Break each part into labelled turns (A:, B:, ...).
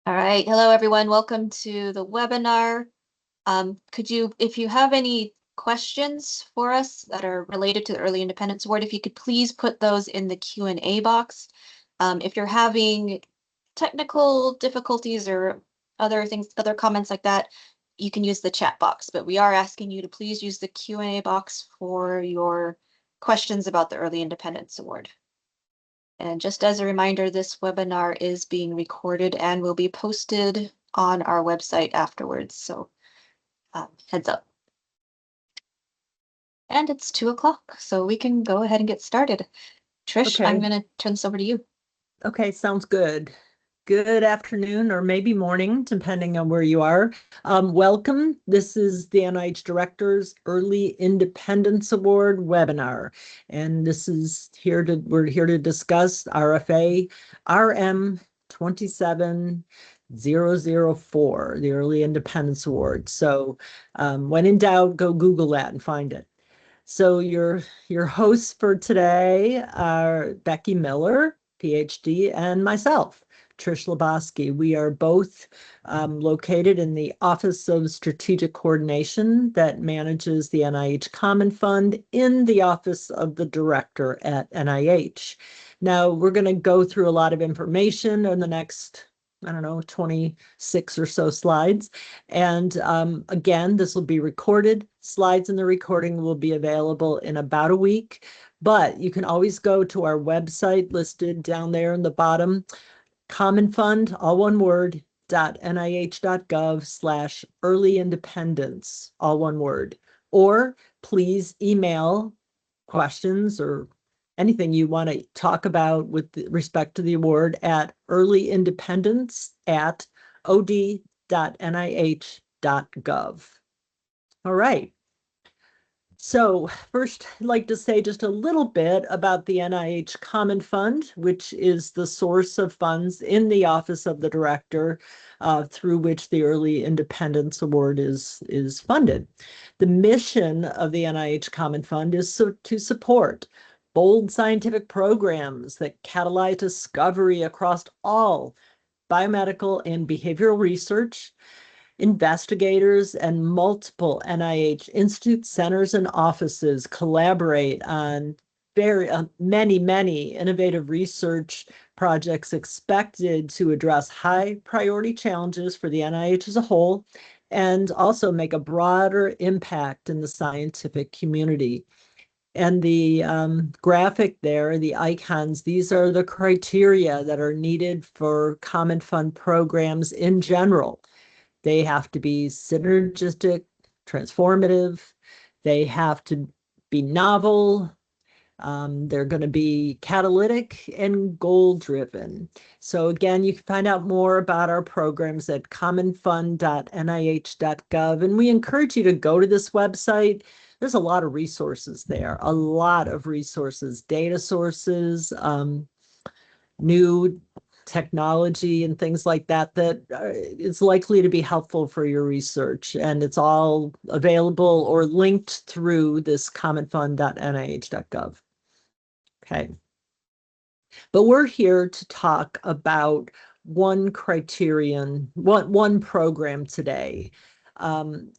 A: All right. Hello, everyone. Welcome to the webinar. If you have any questions for us that are related to the Early Independence Award, if you could please put those in the Q&A box. If you're having technical difficulties or other comments like that, you can use the chat box. But we are asking you to please use the Q&A box for your questions about the Early Independence Award. And just as a reminder, this webinar is being recorded and will be posted on our website afterwards. So heads up. And it's 2 o'clock, so we can go ahead and get started. Trish,
B: Okay.
A: I'm going to turn this over to you.
B: Okay, sounds good. Good afternoon or maybe morning, depending on where you are. Welcome. This is the NIH Director's Early Independence Award webinar. And we're here to discuss RFA RM 27004, the Early Independence Award. So when in doubt, go Google that and find it. So your hosts for today are Becky Miller, PhD, and myself, Trish Lebowski. We are both located in the Office of Strategic Coordination that manages the NIH Common Fund in the Office of the Director at NIH. Now, we're going to go through a lot of information in the next 26 or so slides. And again, this will be recorded. Slides in the recording will be available in about a week, but you can always go to our website listed down there in the bottom, Common Fund, all one word, .nih.gov/early independence, all one word. Or please email questions or anything you want to talk about with respect to the award at earlyindependence@od.nih.gov. All right. So first, I'd like to say just a little bit about the NIH Common Fund, which is the source of funds in the Office of the Director through which the Early Independence Award is funded. The mission of the NIH Common Fund is to support bold scientific programs that catalyze discovery across all biomedical and behavioral research. Investigators and multiple NIH institutes, centers, and offices collaborate on many innovative research projects expected to address high priority challenges for the NIH as a whole and also make a broader impact in the scientific community. And the graphic there, the icons, these are the criteria that are needed for Common Fund programs in general. They have to be synergistic, transformative. They have to be novel. They're going to be catalytic and goal-driven. So again, you can find out more about our programs at commonfund.nih.gov. And we encourage you to go to this website. There's a lot of resources there, a lot of resources, data sources, new technology and things like that is likely to be helpful for your research. And it's all available or linked through this commonfund.nih.gov. Okay. But we're here to talk about one program today.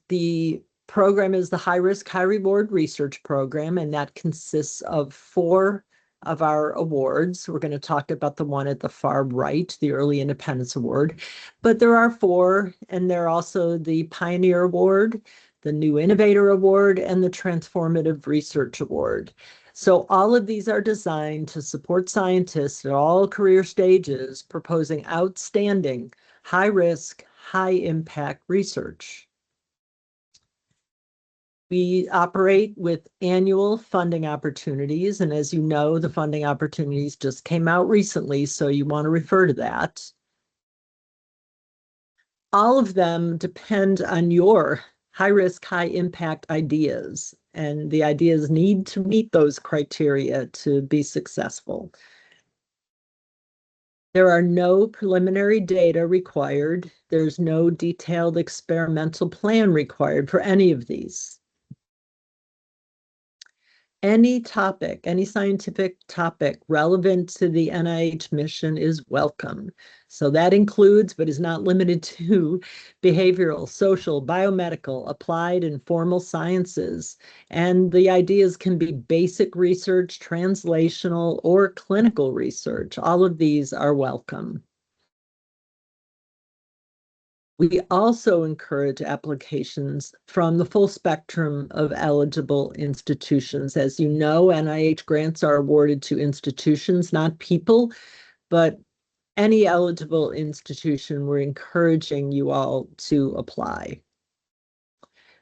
B: The program is the High Risk, High Reward Research Program, and that consists of 4 of our awards. We're going to talk about the one at the far right, the Early Independence Award. But there are 4, and they're also the Pioneer Award, the New Innovator Award, and the Transformative Research Award. So all of these are designed to support scientists at all career stages proposing outstanding, high-risk, high-impact research. We operate with annual funding opportunities, and as you know, the funding opportunities just came out recently, so you want to refer to that. All of them depend on your high-risk, high-impact ideas, and the ideas need to meet those criteria to be successful. There are no preliminary data required. There's no detailed experimental plan required for any of these. Any topic, any scientific topic relevant to the NIH mission is welcome. So that includes, but is not limited to, behavioral, social, biomedical, applied, and formal sciences. And the ideas can be basic research, translational, or clinical research. All of these are welcome. We also encourage applications from the full spectrum of eligible institutions. As you know, NIH grants are awarded to institutions, not people, but any eligible institution, we're encouraging you all to apply.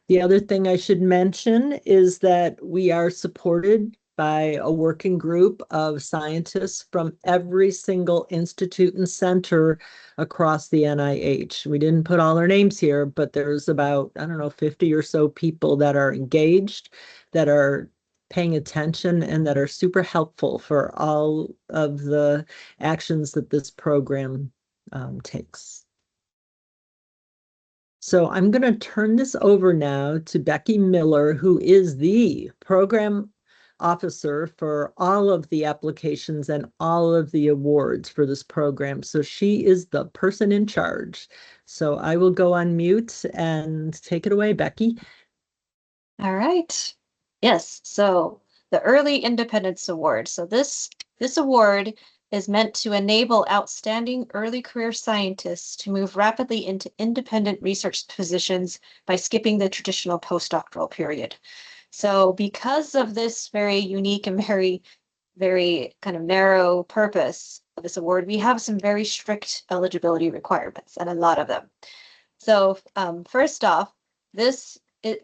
B: The other thing I should mention is that we are supported by a working group of scientists from every single institute and center across the NIH. We didn't put all their names here, but there's about, I don't know, 50 or so people that are engaged, that are paying attention, and that are super helpful for all of the actions that this program takes. So I'm going to turn this over now to Becky Miller, who is the program officer for all of the applications and all of the awards for this program. So she is the person in charge. So I will go on mute and take it away, Becky.
A: All right. Yes, so the Early Independence Award. So this award is meant to enable outstanding early career scientists to move rapidly into independent research positions by skipping the traditional postdoctoral period. So because of this very unique and very kind of narrow purpose of this award, we have some very strict eligibility requirements, and a lot of them. So first off,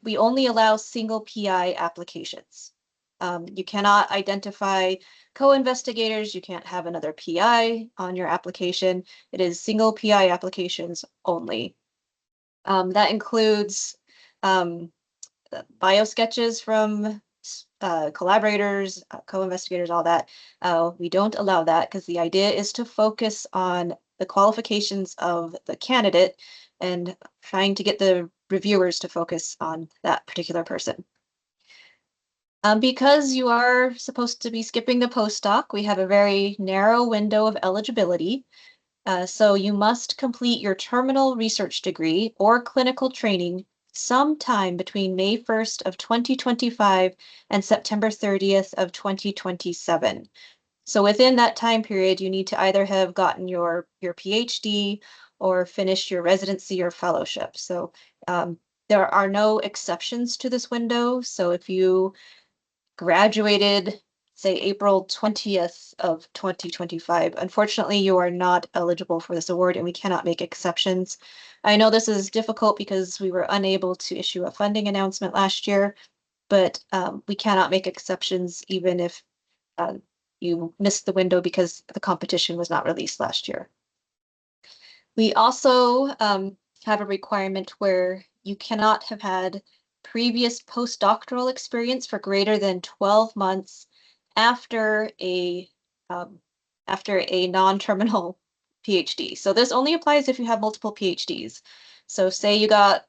A: we only allow single PI applications. You cannot identify co-investigators. You can't have another PI on your application. It is single PI applications only. That includes bio sketches from collaborators, co-investigators, all that. We don't allow that because the idea is to focus on the qualifications of the candidate and trying to get the reviewers to focus on that particular person. Because you are supposed to be skipping the postdoc, we have a very narrow window of eligibility. So you must complete your terminal research degree or clinical training sometime between May 1st of 2025 and September 30th of 2027. So within that time period, you need to either have gotten your PhD or finished your residency or fellowship. So there are no exceptions to this window. So if you graduated, say, April 20th of 2025, unfortunately, you are not eligible for this award and we cannot make exceptions. I know this is difficult because we were unable to issue a funding announcement last year, but we cannot make exceptions even if you missed the window because the competition was not released last year. We also have a requirement where you cannot have had previous postdoctoral experience for greater than 12 months after a non-terminal PhD. So this only applies if you have multiple PhDs. So say you got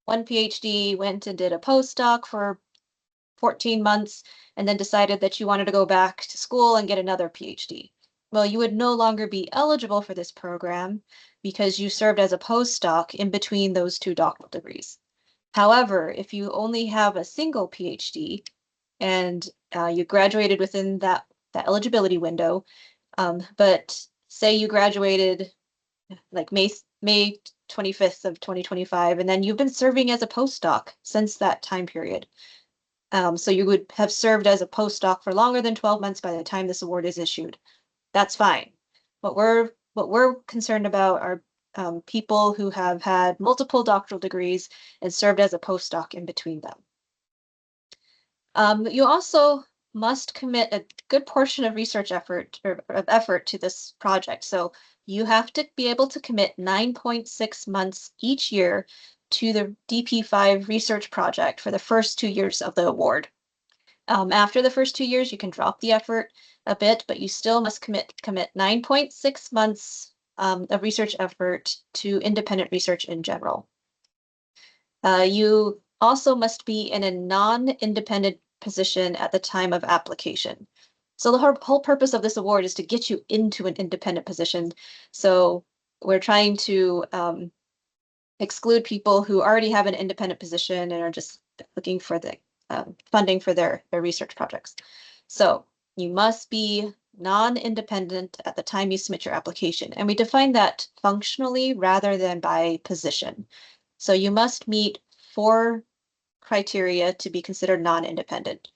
A: one PhD, went and did a postdoc for 14 months, and then decided that you wanted to go back to school and get another PhD. Well, you would no longer be eligible for this program because you served as a postdoc in between those two doctoral degrees. However, if you only have a single PhD and you graduated within that eligibility window, but say you graduated like May 25th of 2025, and then you've been serving as a postdoc since that time period. So you would have served as a postdoc for longer than 12 months by the time this award is issued. That's fine. What we're concerned about are people who have had multiple doctoral degrees and served as a postdoc in between them. You also must commit a good portion of research effort to this project. So you have to be able to commit 9.6 months each year to the DP5 research project for the first 2 years of the award. After the first 2 years, you can drop the effort a bit, but you still must commit 9.6 months of research effort to independent research in general. You also must be in a non-independent position at the time of application. So the whole purpose of this award is to get you into an independent position. So we're trying to exclude people who already have an independent position and are just looking for the funding for their research projects. So you must be non-independent at the time you submit your application. And we define that functionally rather than by position. So you must meet 4 criteria to be considered non-independent.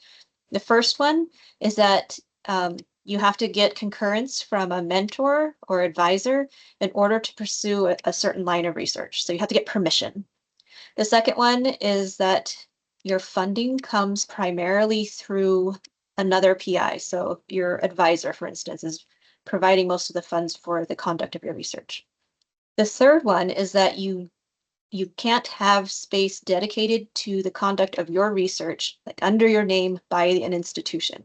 A: The first one is that you have to get concurrence from a mentor or advisor in order to pursue a certain line of research. So you have to get permission. The second one is that your funding comes primarily through another PI. So your advisor, for instance, is providing most of the funds for the conduct of your research. The third one is that you can't have space dedicated to the conduct of your research, like under your name by an institution.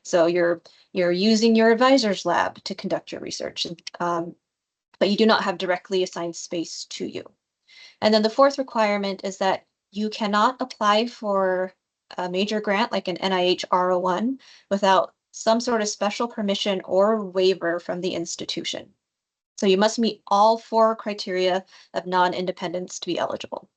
A: So you're using your advisor's lab to conduct your research, but you do not have directly assigned space to you. And then the fourth requirement is that you cannot apply for a major grant like an NIH R01 without some sort of special permission or waiver from the institution. So you must meet all 4 criteria of non-independence to be eligible.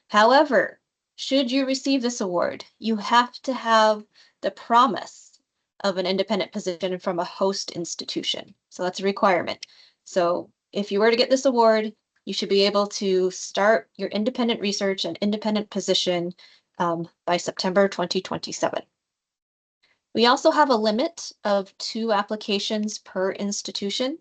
A: However, should you receive this award, you have to have the promise of an independent position from a host institution. So that's a requirement. So if you were to get this award, you should be able to start your independent research and independent position by September 2027. We also have a limit of 2 applications per institution.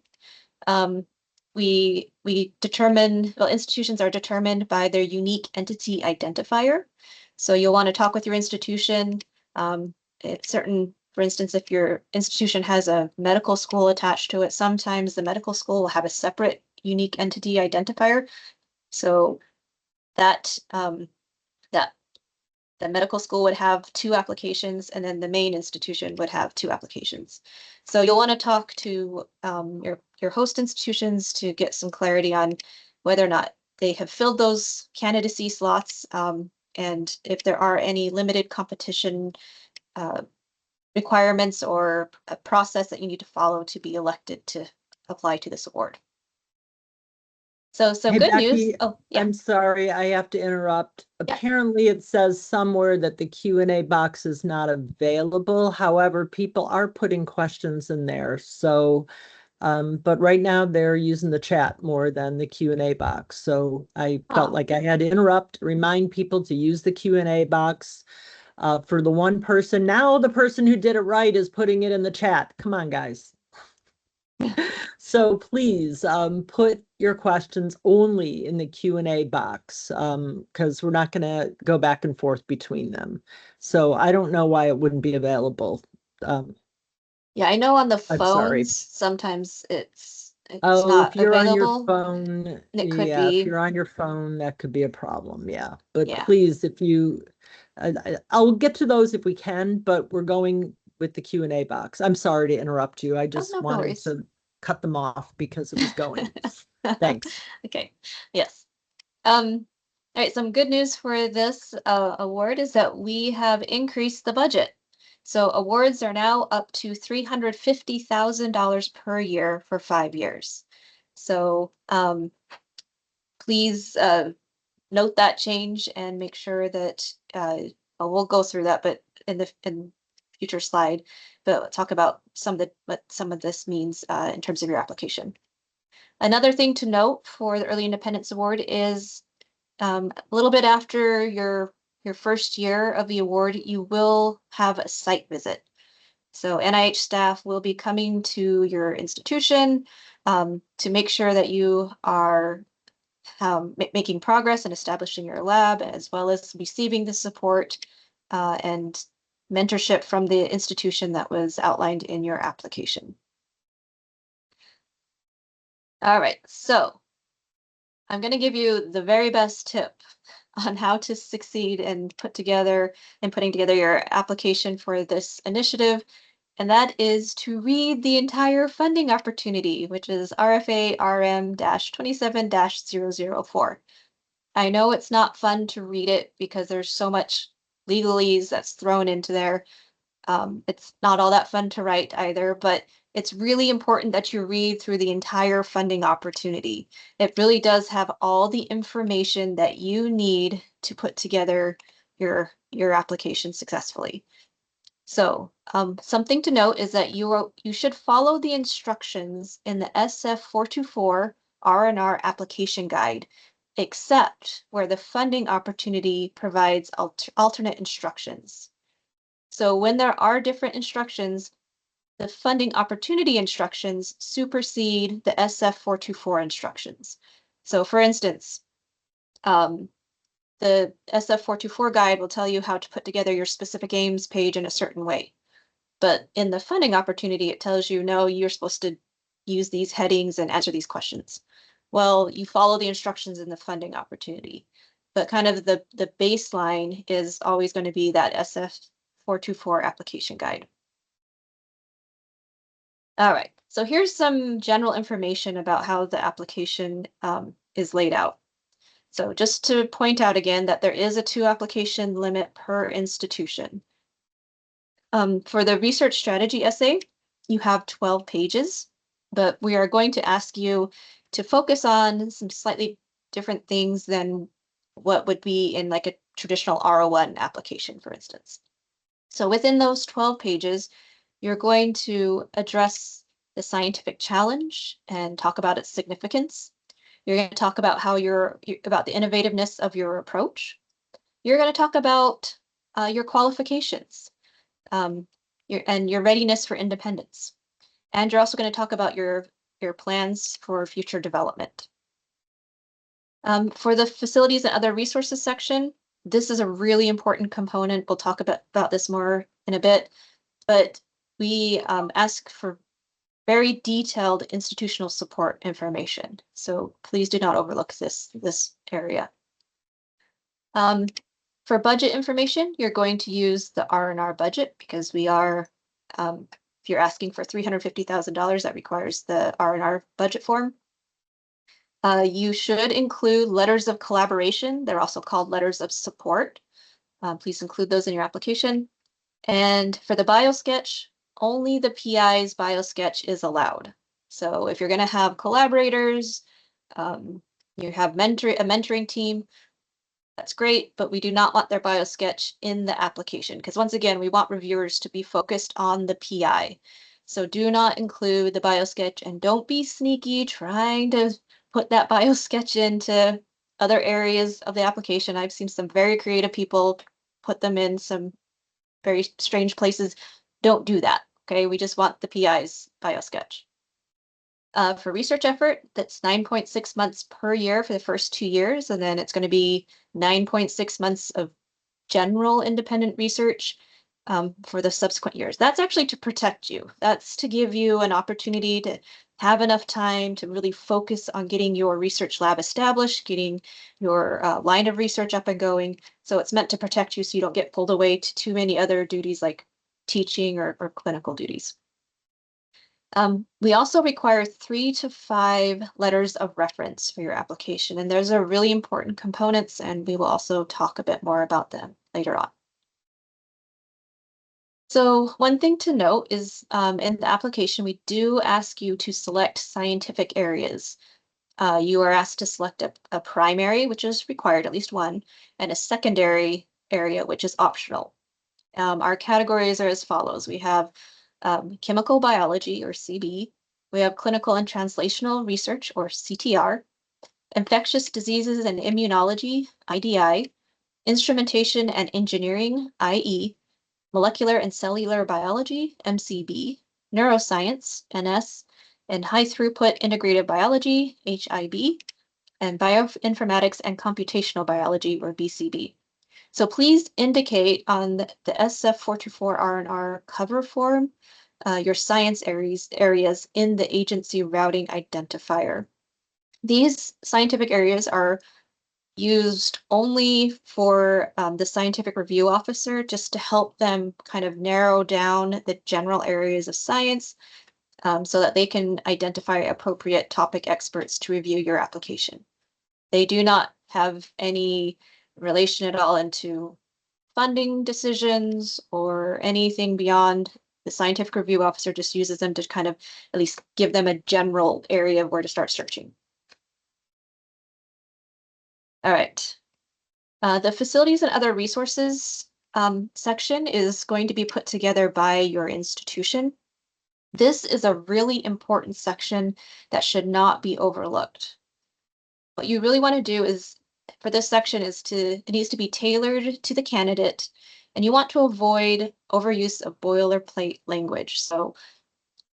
A: We determine, well, institutions are determined by their unique entity identifier. So you'll want to talk with your institution. For instance, if your institution has a medical school attached to it, sometimes the medical school will have a separate unique entity identifier. So that the medical school would have 2 applications, and then the main institution would have 2 applications. So you'll want to talk to your host institutions to get some clarity on whether or not they have filled those candidacy slots, and if there are any limited competition requirements or a process that you need to follow to be elected to apply to this award. So some
B: Hey,
A: good news.
B: Becky,
A: Oh, yeah.
B: I'm sorry, I have to interrupt.
A: Yeah.
B: Apparently, it says somewhere that the Q&A box is not available. However, people are putting questions in there. So, but right now they're using the chat more than the Q&A box. So I felt like I had to interrupt, remind people to use the Q&A box. For the one person, now the person who did it right is putting it in the chat. Come on, guys. So please put your questions only in the Q&A box because we're not going to go back and forth between them. So I don't know why it wouldn't be available.
A: Yeah, I know on the
B: I'm sorry.
A: phones, sometimes it's
B: Oh, if
A: not
B: you're on your
A: available.
B: phone,
A: It could
B: yeah, if
A: be,
B: you're on your phone, that could be a problem. Yeah. But
A: yeah.
B: please, if you, I'll get to those if we can, but we're going with the Q&A box. I'm sorry to interrupt you. I
A: Oh,
B: just
A: no
B: wanted
A: worries.
B: to cut them off because it was going. Thanks.
A: Okay, yes. All right, some good news for this award is that we have increased the budget. So awards are now up to $350,000 per year for 5 years. So please note that change and make sure that well, we'll go through that, but in future slide, but talk about what some of this means in terms of your application. Another thing to note for the Early Independence Award is a little bit after your first year of the award, you will have a site visit. So NIH staff will be coming to your institution to make sure that you are making progress in establishing your lab, as well as receiving the support and mentorship from the institution that was outlined in your application. All right, so I'm going to give you the very best tip on how to succeed and putting together your application for this initiative. And that is to read the entire funding opportunity, which is RFA RM-27-004. I know it's not fun to read it because there's so much legalese that's thrown into there. It's not all that fun to write either, but it's really important that you read through the entire funding opportunity. It really does have all the information that you need to put together your application successfully. So something to note is that you should follow the instructions in the SF424 R&R application guide, except where the funding opportunity provides alternate instructions. So when there are different instructions, the funding opportunity instructions supersede the SF424 instructions. So for instance, the SF424 guide will tell you how to put together your specific aims page in a certain way. But in the funding opportunity, it tells you, no, you're supposed to use these headings and answer these questions. Well, you follow the instructions in the funding opportunity, but kind of the baseline is always going to be that SF424 application guide. All right, so here's some general information about how the application is laid out. So just to point out again that there is a 2 application limit per institution. For the research strategy essay, you have 12 pages, but we are going to ask you to focus on some slightly different things than what would be in like a traditional R01 application, for instance. So within those 12 pages, you're going to address the scientific challenge and talk about its significance. You're going to talk about how about the innovativeness of your approach. You're going to talk about your qualifications, and your readiness for independence. And you're also going to talk about your plans for future development. For the facilities and other resources section, this is a really important component. We'll talk about this more in a bit, but we ask for very detailed institutional support information. So please do not overlook this area. For budget information, you're going to use the R&R budget because we are, if you're asking for $350,000, that requires the R&R budget form. You should include letters of collaboration. They're also called letters of support. Please include those in your application. And for the biosketch, only the PI's biosketch is allowed. So if you're going to have collaborators, you have a mentoring team, that's great, but we do not want their biosketch in the application because once again, we want reviewers to be focused on the PI. So do not include the biosketch and don't be sneaky trying to put that biosketch into other areas of the application. I've seen some very creative people put them in some very strange places. Don't do that, okay? We just want the PI's biosketch. For research effort, that's 9.6 months per year for the first 2 years, and then it's going to be 9.6 months of general independent research for the subsequent years. That's actually to protect you. That's to give you an opportunity to have enough time to really focus on getting your research lab established, getting your line of research up and going. So it's meant to protect you so you don't get pulled away to too many other duties like teaching or clinical duties. We also require 3 to 5 letters of reference for your application, and those are really important components, and we will also talk a bit more about them later on. So one thing to note is in the application, we do ask you to select scientific areas. You are asked to select a primary, which is required, at least one, and a secondary area, which is optional. Our categories are as follows. We have chemical biology, or CB. We have clinical and translational research, or CTR, infectious diseases and immunology, IDI, instrumentation and engineering, IE, molecular and cellular biology, MCB, neuroscience, NS, and high throughput integrated biology, HIB, and bioinformatics and computational biology, or BCB. So please indicate on the SF424 R&R cover form your science areas in the agency routing identifier. These scientific areas are used only for the scientific review officer just to help them kind of narrow down the general areas of science so that they can identify appropriate topic experts to review your application. They do not have any relation at all into funding decisions or anything beyond. The scientific review officer just uses them to kind of at least give them a general area of where to start searching. All right. The facilities and other resources section is going to be put together by your institution. This is a really important section that should not be overlooked. What you really want to do is, for this section, it needs to be tailored to the candidate, and you want to avoid overuse of boilerplate language. So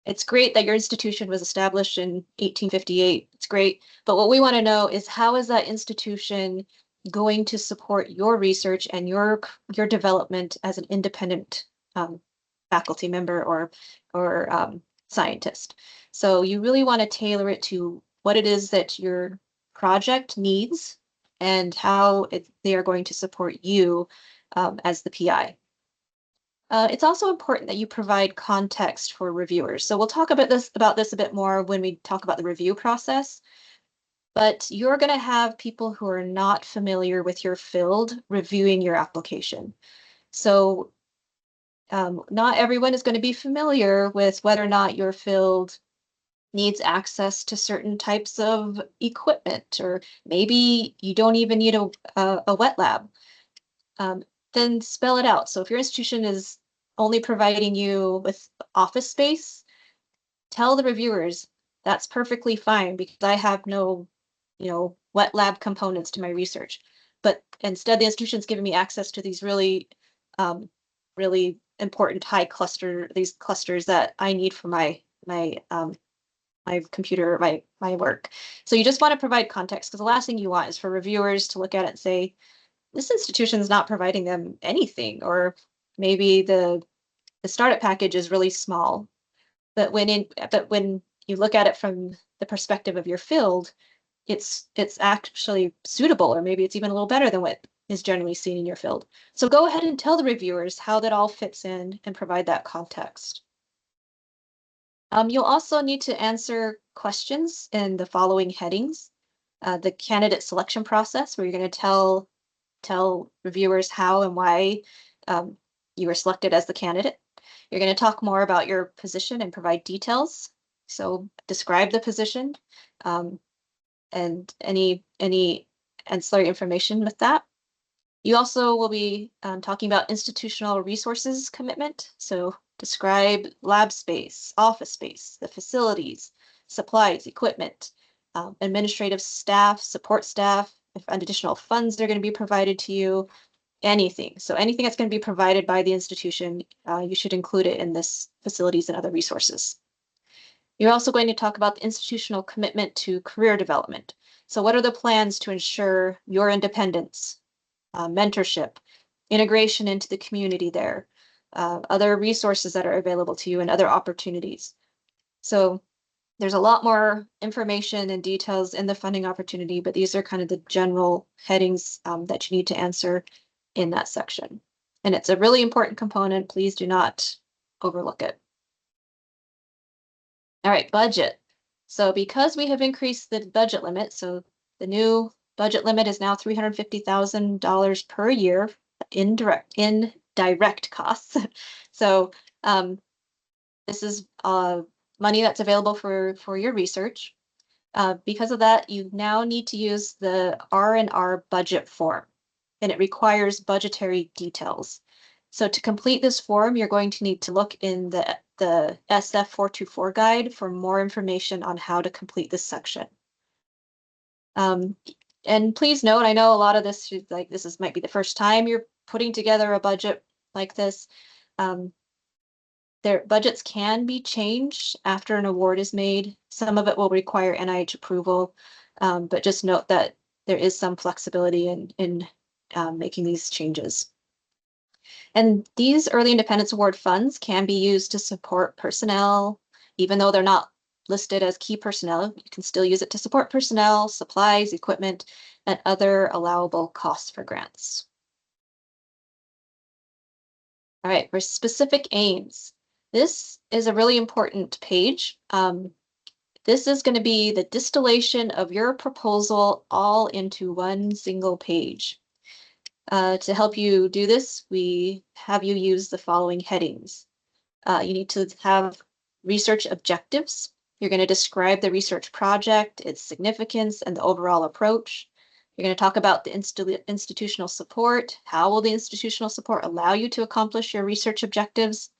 A: it's great that your institution was established in 1858. It's great. But what we want to know is, how is that institution going to support your research and your development as an independent faculty member or scientist? So you really want to tailor it to what it is that your project needs and how they are going to support you as the PI. It's also important that you provide context for reviewers. So we'll talk about this a bit more when we talk about the review process. But you're going to have people who are not familiar with your field reviewing your application. So not everyone is going to be familiar with whether or not your field needs access to certain types of equipment, or maybe you don't even need a wet lab. Then spell it out. So if your institution is only providing you with office space, tell the reviewers that's perfectly fine because I have no, wet lab components to my research. But instead, the institution's giving me access to these really, really important these clusters that I need for my computer, my work. So you just want to provide context, because the last thing you want is for reviewers to look at it and say, this institution's not providing them anything, or maybe the startup package is really small. But when you look at it from the perspective of your field, it's actually suitable, or maybe it's even a little better than what is generally seen in your field. So go ahead and tell the reviewers how that all fits in and provide that context. You'll also need to answer questions in the following headings. The candidate selection process, where you're going to tell reviewers how and why you were selected as the candidate. You're going to talk more about your position and provide details. So describe the position and any ancillary information with that. You also will be talking about institutional resources commitment. So describe lab space, office space, the facilities, supplies, equipment, administrative staff, support staff, if additional funds are going to be provided to you, anything. So anything that's going to be provided by the institution, you should include it in this facilities and other resources. You're also going to talk about the institutional commitment to career development. So what are the plans to ensure your independence, mentorship, integration into the community there, other resources that are available to you, and other opportunities? So there's a lot more information and details in the funding opportunity, but these are kind of the general headings that you need to answer in that section. And it's a really important component. Please do not overlook it. All right, budget. So because we have increased the budget limit, so the new budget limit is now $350,000 per year in direct costs. So this is money that's available for your research. Because of that, you now need to use the R&R budget form, and it requires budgetary details. So to complete this form, you're going to need to look in the SF424 guide for more information on how to complete this section. And please note, I know a lot of this, might be the first time you're putting together a budget like this. Their budgets can be changed after an award is made. Some of it will require NIH approval, but just note that there is some flexibility in making these changes. And these Early Independence Award funds can be used to support personnel, even though they're not listed as key personnel. You can still use it to support personnel, supplies, equipment, and other allowable costs for grants. All right, for specific aims. This is a really important page. This is going to be the distillation of your proposal all into one single page. To help you do this, we have you use the following headings. You need to have research objectives. You're going to describe the research project, its significance, and the overall approach. You're going to talk about the institutional support. How will the institutional support allow you to accomplish your research objectives?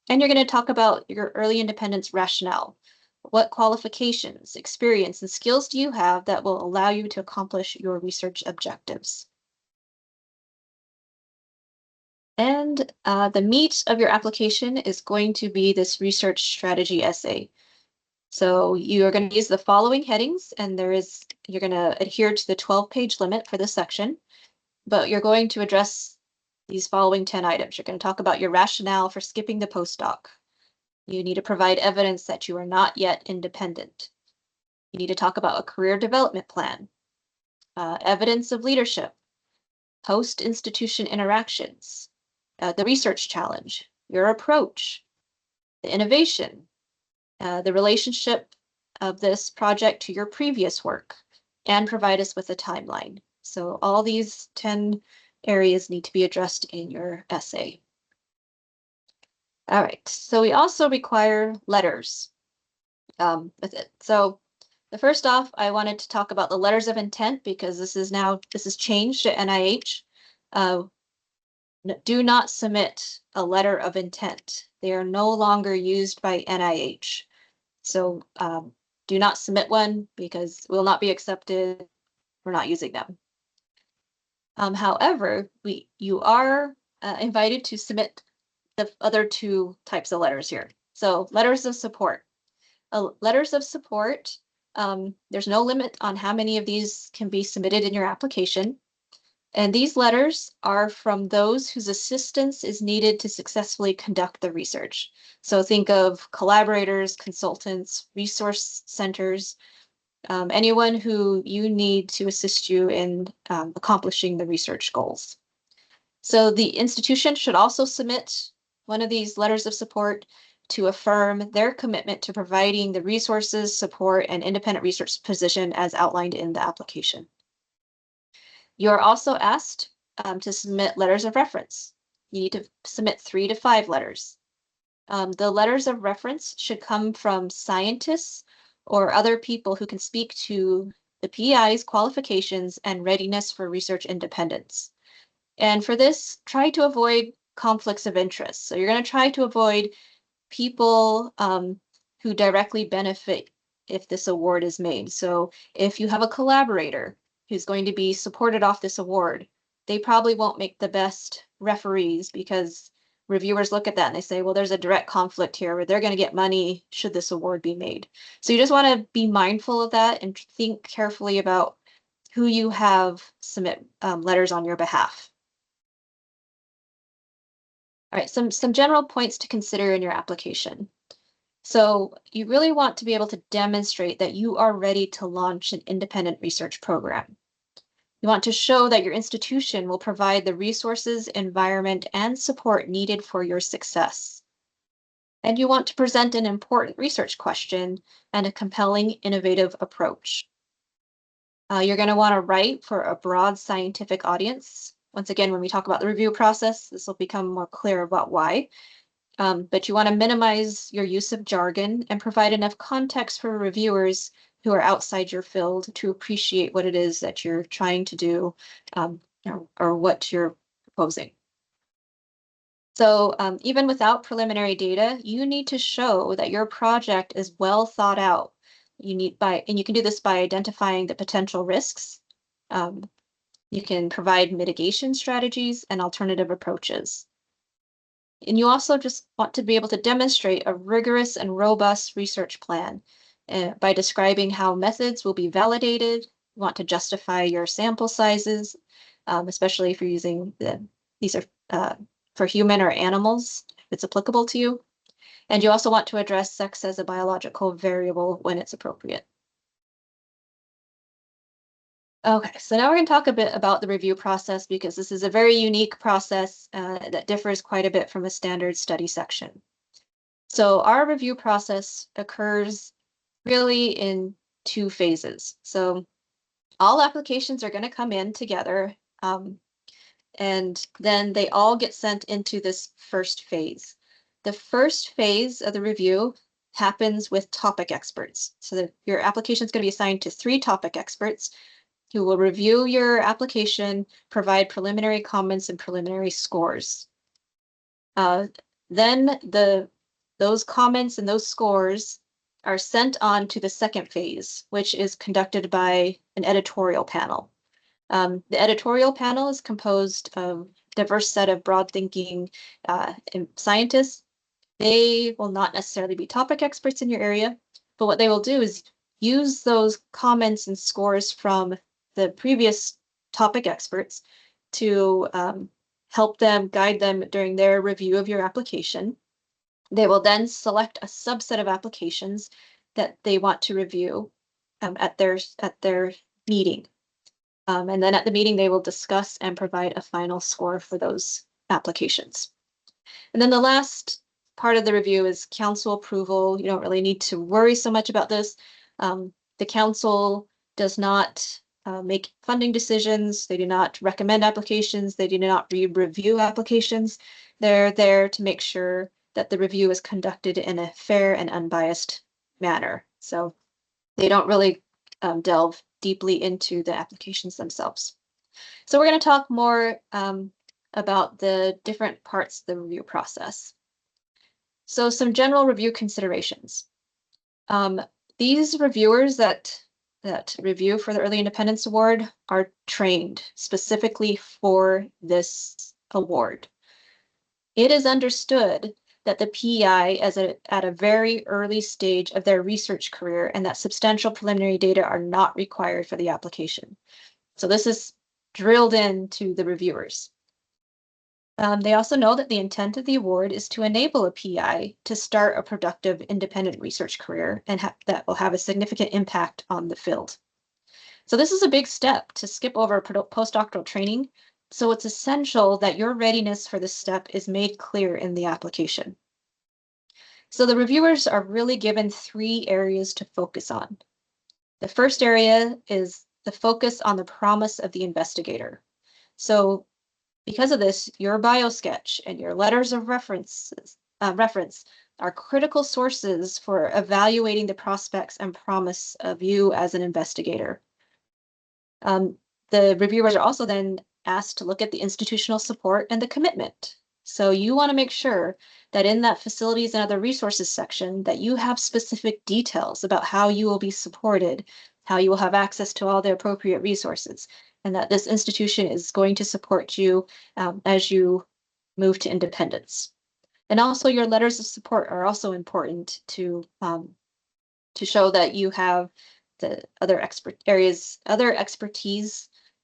A: And you're going to talk about your early independence rationale. What qualifications, experience, and skills do you have that will allow you to accomplish your research objectives? And the meat of your application is going to be this research strategy essay. So you are going to use the following headings, and you're going to adhere to the 12-page limit for this section, but you're going to address these following 10 items. You're going to talk about your rationale for skipping the postdoc. You need to provide evidence that you are not yet independent. You need to talk about a career development plan, evidence of leadership, post-institution interactions, the research challenge, your approach, the innovation, the relationship of this project to your previous work, and provide us with a timeline. So all these 10 areas need to be addressed in your essay. All right, so we also require letters with it. So the first off, I wanted to talk about the letters of intent because this is changed at NIH. Do not submit a letter of intent. They are no longer used by NIH. So do not submit one because it will not be accepted. We're not using them. However, you are invited to submit the other two types of letters here. So letters of support. Letters of support, there's no limit on how many of these can be submitted in your application. And these letters are from those whose assistance is needed to successfully conduct the research. So think of collaborators, consultants, resource centers, anyone who you need to assist you in accomplishing the research goals. So the institution should also submit one of these letters of support to affirm their commitment to providing the resources, support, and independent research position as outlined in the application. You are also asked to submit letters of reference. You need to submit 3 to 5 letters. The letters of reference should come from scientists or other people who can speak to the PI's qualifications and readiness for research independence. And for this, try to avoid conflicts of interest. So you're going to try to avoid people who directly benefit if this award is made. So if you have a collaborator who's going to be supported off this award, they probably won't make the best referees because reviewers look at that and they say, well, there's a direct conflict here where they're going to get money should this award be made. So you just want to be mindful of that and think carefully about who you have submit letters on your behalf. All right, some general points to consider in your application. So you really want to be able to demonstrate that you are ready to launch an independent research program. You want to show that your institution will provide the resources, environment, and support needed for your success. And you want to present an important research question and a compelling, innovative approach. You're going to want to write for a broad scientific audience. Once again, when we talk about the review process, this will become more clear about why. But you want to minimize your use of jargon and provide enough context for reviewers who are outside your field to appreciate what it is that you're trying to do or what you're proposing. So even without preliminary data, you need to show that your project is well thought out. And you can do this by identifying the potential risks. You can provide mitigation strategies and alternative approaches. And you also just want to be able to demonstrate a rigorous and robust research plan by describing how methods will be validated. You want to justify your sample sizes, especially if you're using these are for human or animals, if it's applicable to you. And you also want to address sex as a biological variable when it's appropriate. Okay, so now we're going to talk a bit about the review process because this is a very unique process that differs quite a bit from a standard study section. So our review process occurs really in 2 phases. So all applications are going to come in together. and then they all get sent into this first phase. The first phase of the review happens with topic experts. So that your application is going to be assigned to 3 topic experts who will review your application, provide preliminary comments and preliminary scores. Then those comments and those scores are sent on to the second phase, which is conducted by an editorial panel. The editorial panel is composed of a diverse set of broad-thinking scientists. They will not necessarily be topic experts in your area, but what they will do is use those comments and scores from the previous topic experts to help them, guide them during their review of your application. They will then select a subset of applications that they want to review at their meeting. And then at the meeting, they will discuss and provide a final score for those applications. And then the last part of the review is council approval. You don't really need to worry so much about this. The council does not make funding decisions. They do not recommend applications. They do not review applications. They're there to make sure that the review is conducted in a fair and unbiased manner. So they don't really delve deeply into the applications themselves. So we're going to talk more about the different parts of the review process. So some general review considerations. These reviewers that review for the Early Independence Award are trained specifically for this award. It is understood that the PEI is at a very early stage of their research career and that substantial preliminary data are not required for the application. So this is drilled into the reviewers. They also know that the intent of the award is to enable a PI to start a productive independent research career and that will have a significant impact on the field. So this is a big step to skip over postdoctoral training. So it's essential that your readiness for this step is made clear in the application. So the reviewers are really given 3 areas to focus on. The first area is the focus on the promise of the investigator. So because of this, your biosketch and your letters of reference are critical sources for evaluating the prospects and promise of you as an investigator. The reviewers are also then asked to look at the institutional support and the commitment. So you want to make sure that in that facilities and other resources section that you have specific details about how you will be supported, how you will have access to all the appropriate resources, and that this institution is going to support you as you move to independence. And also your letters of support are also important to show that you have the other expertise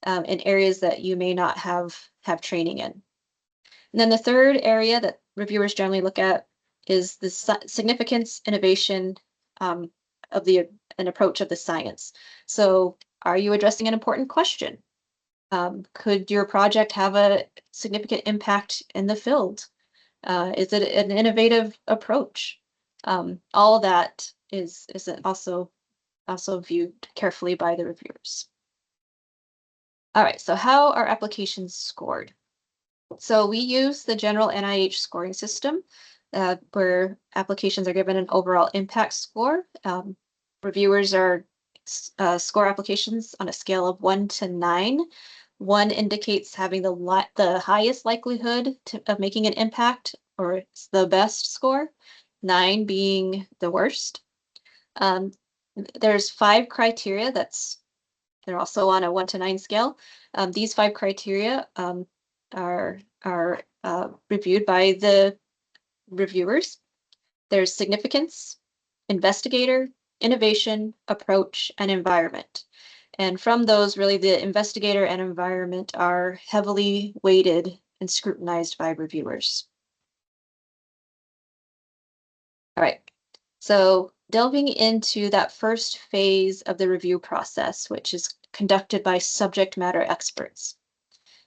A: in areas that you may not have training in. And then the third area that reviewers generally look at is the significance, innovation of an approach of the science. So are you addressing an important question? Could your project have a significant impact in the field? Is it an innovative approach? All of that is also viewed carefully by the reviewers. All right, so how are applications scored? So we use the general NIH scoring system where applications are given an overall impact score. Reviewers are score applications on a scale of 1 to 9. 1 indicates having the highest likelihood of making an impact or the best score, 9 being the worst. There's 5 criteria they're also on a 1 to 9 scale. These 5 criteria are reviewed by the reviewers. There's significance, investigator, innovation, approach, and environment. And from those, really, the investigator and environment are heavily weighted and scrutinized by reviewers. All right, so delving into that first phase of the review process, which is conducted by subject matter experts.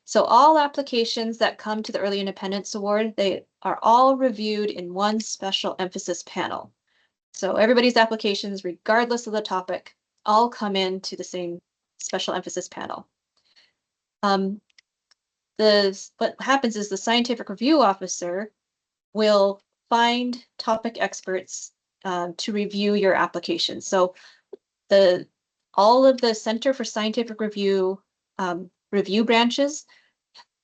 A: So all applications that come to the Early Independence Award, they are all reviewed in one special emphasis panel. So everybody's applications, regardless of the topic, all come into the same special emphasis panel. what happens is the scientific review officer will find topic experts to review your application. So all of the Center for Scientific Review review branches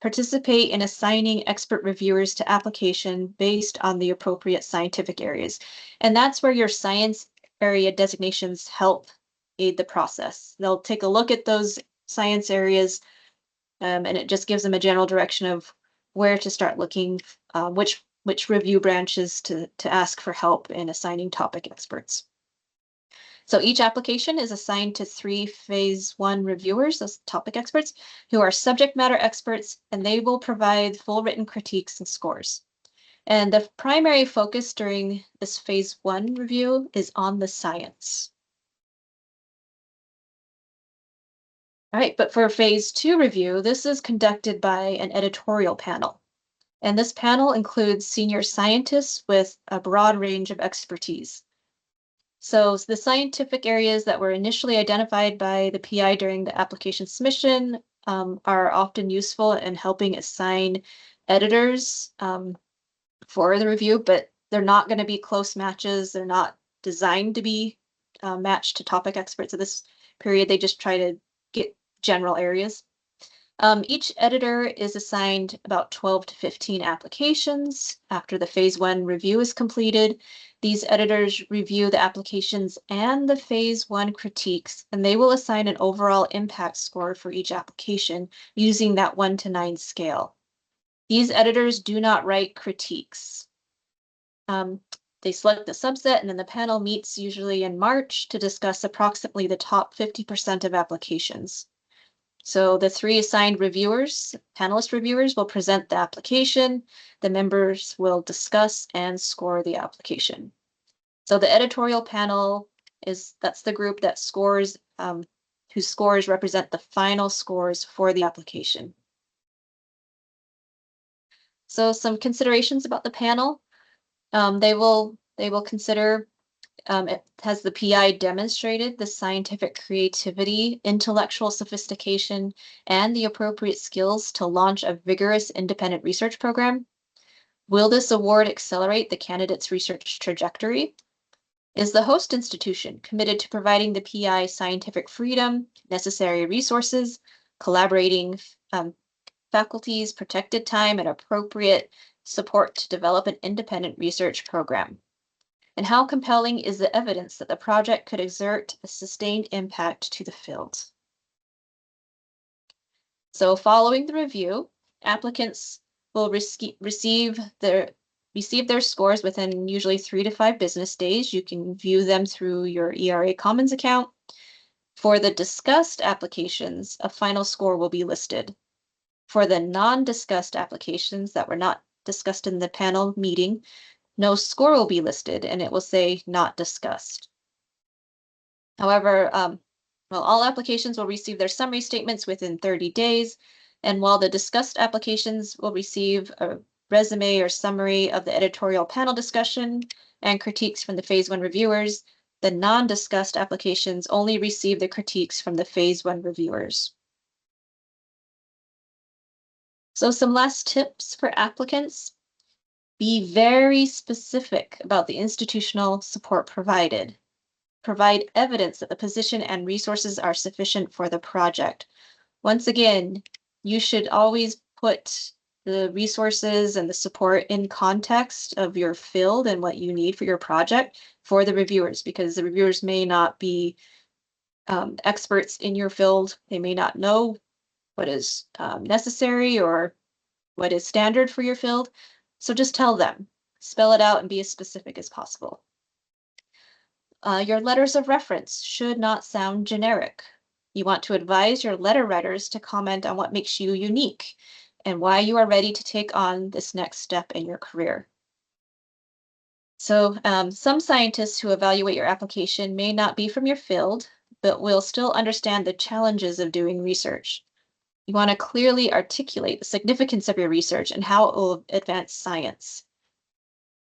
A: participate in assigning expert reviewers to application based on the appropriate scientific areas. And that's where your science area designations help aid the process. They'll take a look at those science areas, and it just gives them a general direction of where to start looking, which review branches to ask for help in assigning topic experts. So each application is assigned to 3 phase 1 reviewers, those topic experts, who are subject matter experts, and they will provide full written critiques and scores. And the primary focus during this phase 1 review is on the science. All right, but for phase 2 review, this is conducted by an editorial panel. And this panel includes senior scientists with a broad range of expertise. So the scientific areas that were initially identified by the PI during the application submission are often useful in helping assign editors for the review, but they're not going to be close matches. They're not designed to be matched to topic experts at this period. They just try to get general areas. Each editor is assigned about 12 to 15 applications after the phase 1 review is completed. These editors review the applications and the phase 1 critiques, and they will assign an overall impact score for each application using that 1 to 9 scale. These editors do not write critiques. They select the subset, and then the panel meets usually in March to discuss approximately the top 50% of applications. So the 3 assigned reviewers, panelist reviewers, will present the application. The members will discuss and score the application. So the editorial panel that's the group that scores, whose scores represent the final scores for the application. So some considerations about the panel. They will consider has the PI demonstrated the scientific creativity, intellectual sophistication, and the appropriate skills to launch a vigorous independent research program? Will this award accelerate the candidate's research trajectory? Is the host institution committed to providing the PI scientific freedom, necessary resources, collaborating faculties, protected time, and appropriate support to develop an independent research program? And how compelling is the evidence that the project could exert a sustained impact to the field? So following the review, applicants will receive their scores within usually 3 to 5 business days. You can view them through your ERA Commons account. For the discussed applications, a final score will be listed. For the non-discussed applications that were not discussed in the panel meeting, no score will be listed, and it will say not discussed. However, all applications will receive their summary statements within 30 days, and while the discussed applications will receive a resume or summary of the editorial panel discussion and critiques from the phase 1 reviewers, the non-discussed applications only receive the critiques from the phase 1 reviewers. So some last tips for applicants. Be very specific about the institutional support provided. Provide evidence that the position and resources are sufficient for the project. Once again, you should always put the resources and the support in context of your field and what you need for your project for the reviewers, because the reviewers may not be experts in your field. They may not know what is necessary or what is standard for your field. So just tell them, spell it out, and be as specific as possible. Your letters of reference should not sound generic. You want to advise your letter writers to comment on what makes you unique and why you are ready to take on this next step in your career. So some scientists who evaluate your application may not be from your field, but will still understand the challenges of doing research. You want to clearly articulate the significance of your research and how it will advance science.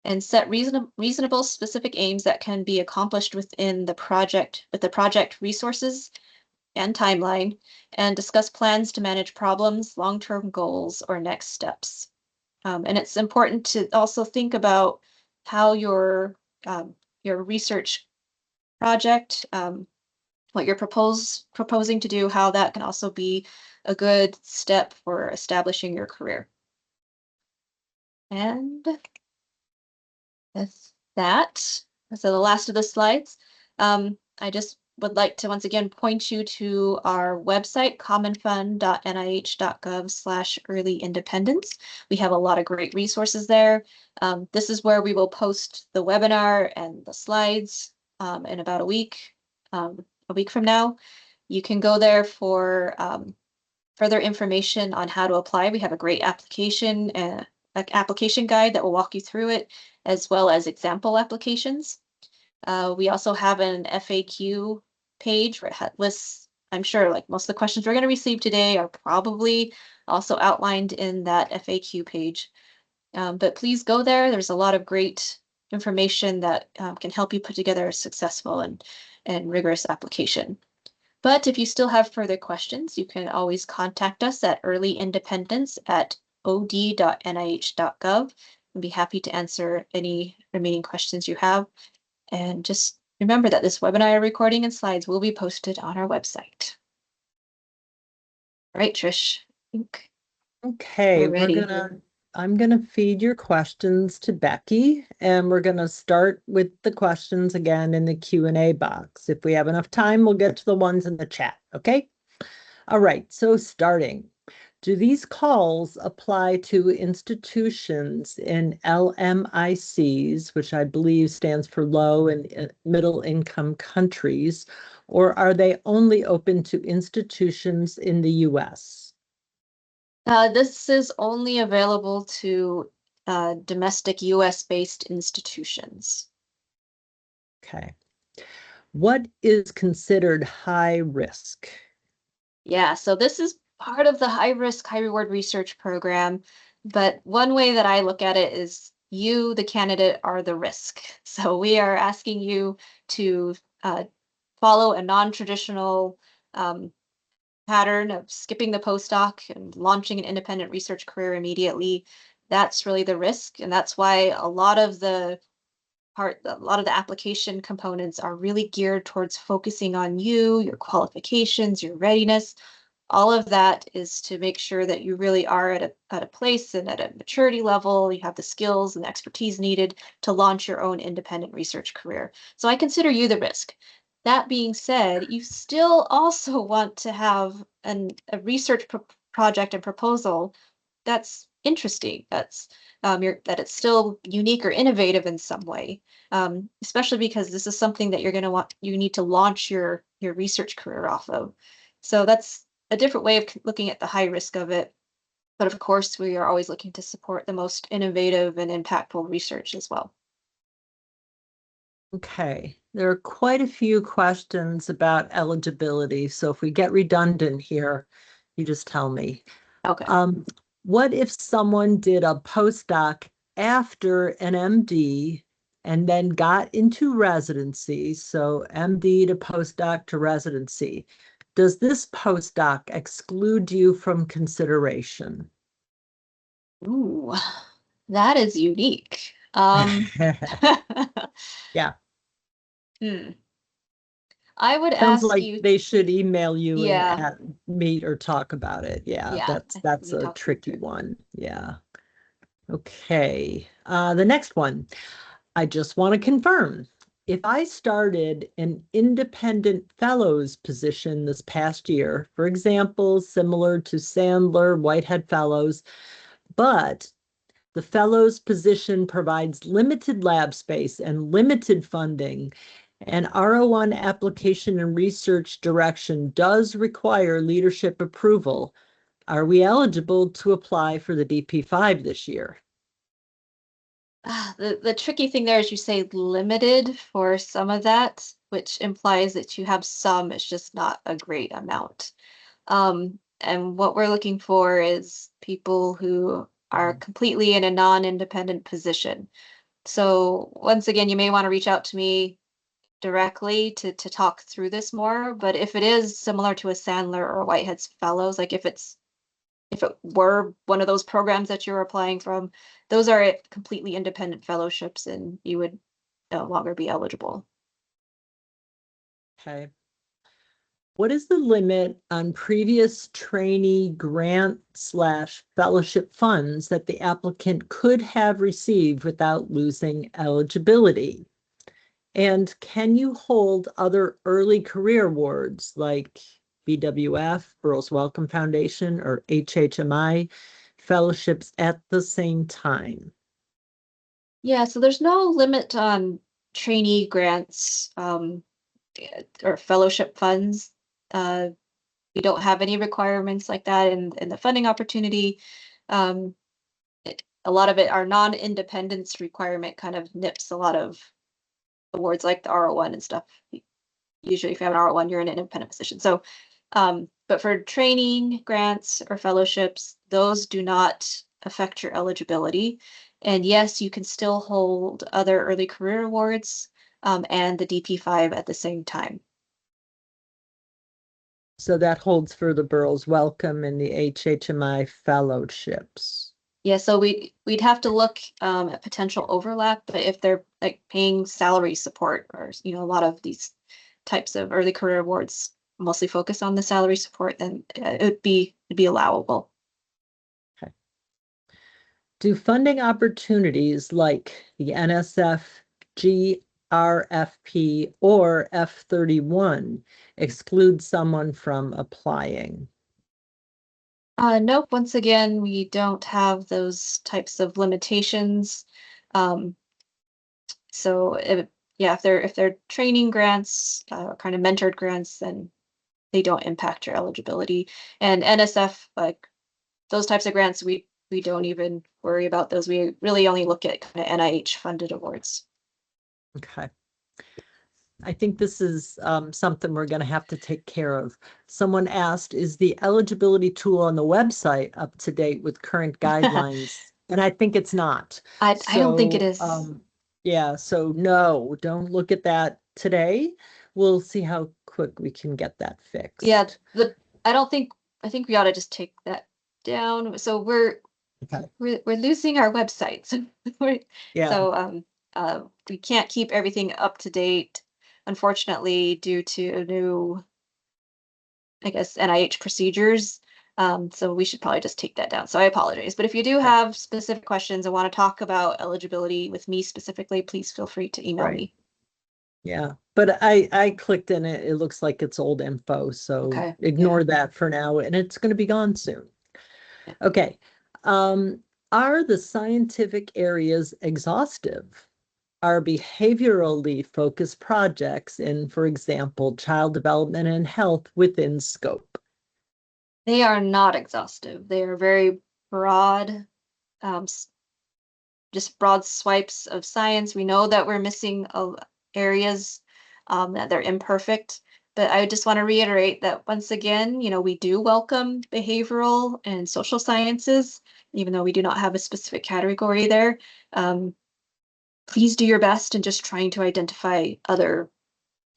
A: And set reasonable specific aims that can be accomplished within the project with the project resources and timeline, and discuss plans to manage problems, long-term goals, or next steps. And it's important to also think about how your research project, what you're proposing to do, how that can also be a good step for establishing your career. And that's that. So the last of the slides. I just would like to once again point you to our website, commonfund.nih.gov/early independence. We have a lot of great resources there. This is where we will post the webinar and the slides in about a week from now. You can go there for further information on how to apply. We have a great application guide that will walk you through it, as well as example applications. We also have an FAQ page where it lists, I'm sure, like most of the questions we're going to receive today are probably also outlined in that FAQ page. But please go there. There's a lot of great information that can help you put together a successful and rigorous application. But if you still have further questions, you can always contact us at earlyindependence@od.nih.gov. I'd be happy to answer any remaining questions you have. And just remember that this webinar recording and slides will be posted on our website. All right, Trish, I think
B: Okay,
A: we're ready.
B: I'm gonna feed your questions to Becky, and we're gonna start with the questions again in the Q&A box. If we have enough time, we'll get to the ones in the chat, okay? All right, so starting. Do these calls apply to institutions in LMICs, which I believe stands for low and middle income countries, or are they only open to institutions in the US?
A: This is only available to domestic US-based institutions.
B: Okay. What is considered high risk?
A: Yeah, so this is part of the high risk, high reward research program. But one way that I look at it is you, the candidate, are the risk. So we are asking you to follow a non-traditional pattern of skipping the postdoc and launching an independent research career immediately. That's really the risk. And that's why a lot of the application components are really geared towards focusing on you, your qualifications, your readiness. All of that is to make sure that you really are at a place and at a maturity level, you have the skills and the expertise needed to launch your own independent research career. So I consider you the risk. That being said, you still also want to have a research project and proposal that's interesting, that it's still unique or innovative in some way, especially because this is something that you need to launch your research career off of. So that's a different way of looking at the high risk of it. But of course, we are always looking to support the most innovative and impactful research as well.
B: Okay, there are quite a few questions about eligibility. So if we get redundant here, you just tell me.
A: Okay.
B: What if someone did a postdoc after an MD and then got into residency? So MD to postdoc to residency. Does this postdoc exclude you from consideration?
A: Ooh, that is unique.
B: Yeah,
A: Hmm. I would
B: sounds
A: ask
B: like
A: you,
B: they should email you
A: yeah,
B: and meet or talk about it. Yeah,
A: yeah, I think we
B: that's
A: can
B: a
A: talk you
B: tricky
A: through.
B: one. Yeah. Okay. The next one. I just want to confirm. If I started an independent fellows position this past year, for example, similar to Sandler Whitehead Fellows, but the fellows position provides limited lab space and limited funding, and R01 application and research direction does require leadership approval. Are we eligible to apply for the DP5 this year?
A: The tricky thing there is you say limited for some of that, which implies that you have some, it's just not a great amount. And what we're looking for is people who are completely in a non-independent position. So once again, you may want to reach out to me directly to talk through this more, but if it is similar to a Sandler or Whitehead's Fellows, like if it were one of those programs that you're applying from, those are completely independent fellowships and you would no longer be eligible.
B: Okay. What is the limit on previous trainee grant/fellowship funds that the applicant could have received without losing eligibility? And can you hold other early career awards like BWF, Burroughs Wellcome Foundation, or HHMI fellowships at the same time?
A: Yeah, so there's no limit on trainee grants or fellowship funds. Uh, we don't have any requirements like that in the funding opportunity. Um, a lot of it, our non-independence requirement kind of nips a lot of awards like the R01 and stuff. Usually if you have an R01, you're in an independent position. So, but for training grants or fellowships, those do not affect your eligibility. And yes, you can still hold other early career awards and the DP5 at the same time.
B: So that holds for the Burroughs Wellcome and the HHMI fellowships.
A: Yeah, so we'd have to look at potential overlap, but if they're like paying salary support or a lot of these types of early career awards mostly focus on the salary support, then it'd be allowable.
B: Okay. Do funding opportunities like the NSF, GRFP, or F31 exclude someone from applying?
A: Nope, once again, we don't have those types of limitations. Um, so yeah, if they're training grants, kind of mentored grants, then they don't impact your eligibility. And NSF, like those types of grants, we don't even worry about those. We really only look at kind of NIH funded awards.
B: Okay. I think this is something we're going to have to take care of. Someone asked, is the eligibility tool on the website up to date with current guidelines? And I think it's not.
A: I don't think it
B: So,
A: is.
B: yeah, so no, don't look at that today. We'll see how quick we can get that
A: Yeah,
B: fixed.
A: I think we ought to just take that down. So
B: Okay.
A: we're losing our websites. We're,
B: Yeah,
A: so we can't keep everything up to date, unfortunately, due to new, I guess, NIH procedures. So we should probably just take that down. So I apologize. But if you do
B: okay,
A: have specific questions and want to talk about eligibility with me specifically, please feel free to email
B: right.
A: me.
B: Yeah, but I clicked in it. It looks like it's old info, so
A: Okay. Yeah.
B: ignore that for now, and it's going to be gone soon.
A: Yeah.
B: Okay. Um, are the scientific areas exhaustive? Are behaviorally focused projects in, for example, child development and health within scope?
A: They are not exhaustive. They are very broad, um, just broad swipes of science. We know that we're missing areas, that they're imperfect, but I just want to reiterate that once again, we do welcome behavioral and social sciences, even though we do not have a specific category there. Um, please do your best in just trying to identify other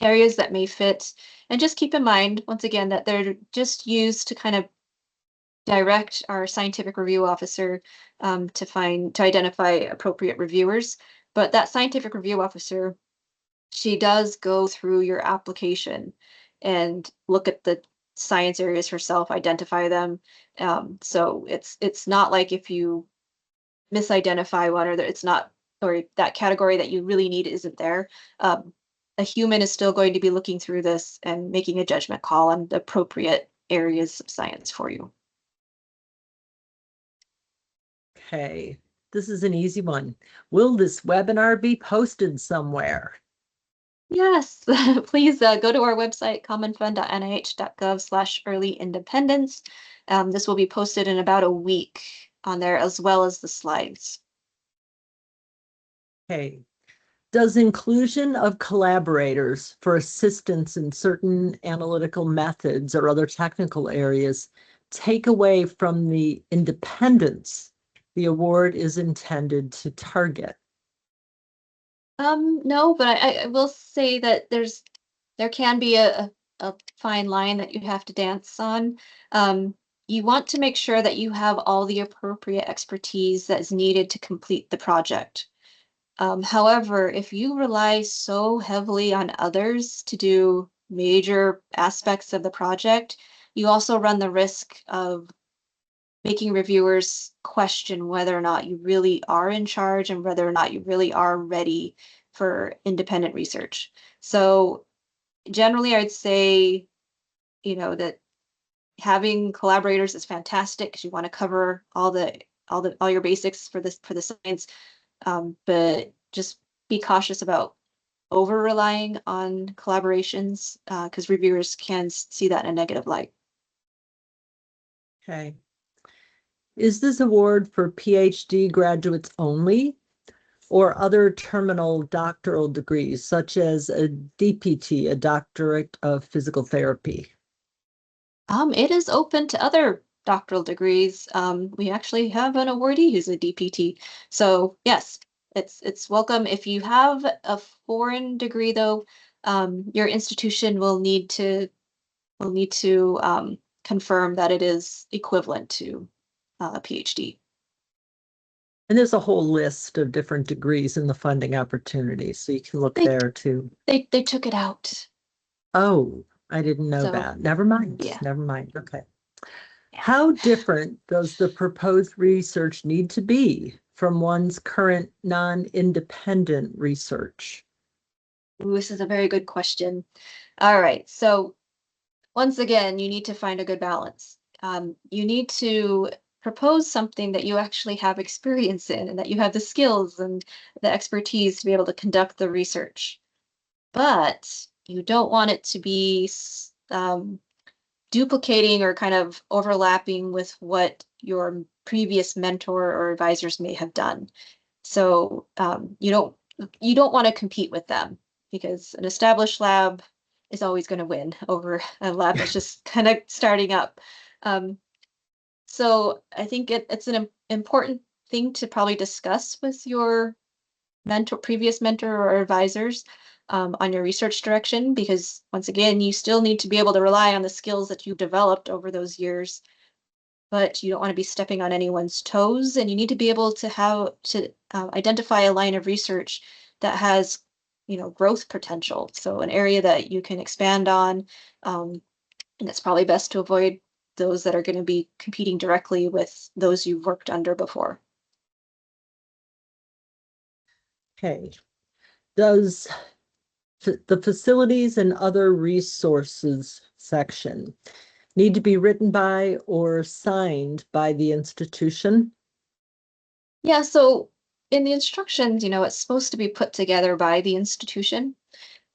A: areas that may fit. And just keep in mind, once again, that they're just used to kind of direct our scientific review officer to identify appropriate reviewers. But that scientific review officer, she does go through your application and look at the science areas herself, identify them. So it's not like if you misidentify one or that it's not, or that category that you really need isn't there. Um, a human is still going to be looking through this and making a judgment call on the appropriate areas of science for you.
B: Okay, this is an easy one. Will this webinar be posted somewhere?
A: Yes, please go to our website, commonfund.nih.gov/early independence. This will be posted in about a week on there, as well as the slides.
B: Okay. Does inclusion of collaborators for assistance in certain analytical methods or other technical areas take away from the independence the award is intended to target?
A: No, but I will say that there can be a fine line that you have to dance on. Um, you want to make sure that you have all the appropriate expertise that is needed to complete the project. However, if you rely so heavily on others to do major aspects of the project, you also run the risk of making reviewers question whether or not you really are in charge and whether or not you really are ready for independent research. So generally, I'd say, that having collaborators is fantastic because you want to cover all your basics for the science, but just be cautious about over relying on collaborations because reviewers can see that in a negative light.
B: Okay. Is this award for PhD graduates only or other terminal doctoral degrees, such as a DPT, a Doctorate of Physical Therapy?
A: It is open to other doctoral degrees. We actually have an awardee who's a DPT. So yes, it's welcome. If you have a foreign degree, though, your institution will need to confirm that it is equivalent to a PhD.
B: And there's a whole list of different degrees in the funding opportunities, so you can look
A: They
B: there too.
A: they took it out.
B: Oh, I didn't know
A: So
B: that. Never mind.
A: yeah.
B: Never mind. Okay.
A: Yeah.
B: How different does the proposed research need to be from one's current non-independent research?
A: Ooh, this is a very good question. All right. So once again, you need to find a good balance. You need to propose something that you actually have experience in and that you have the skills and the expertise to be able to conduct the research. But you don't want it to be duplicating or kind of overlapping with what your previous mentor or advisors may have done. So you don't want to compete with them because an established lab is always going to win over a lab that's just kind of starting up. Um, so I think it's an important thing to probably discuss with your previous mentor or advisors on your research direction, because once again, you still need to be able to rely on the skills that you've developed over those years, but you don't want to be stepping on anyone's toes, and you need to be able to identify a line of research that has growth potential, so an area that you can expand on, and it's probably best to avoid those that are going to be competing directly with those you've worked under before.
B: Okay. Does the facilities and other resources section need to be written by or signed by the institution?
A: Yeah, so in the instructions, it's supposed to be put together by the institution.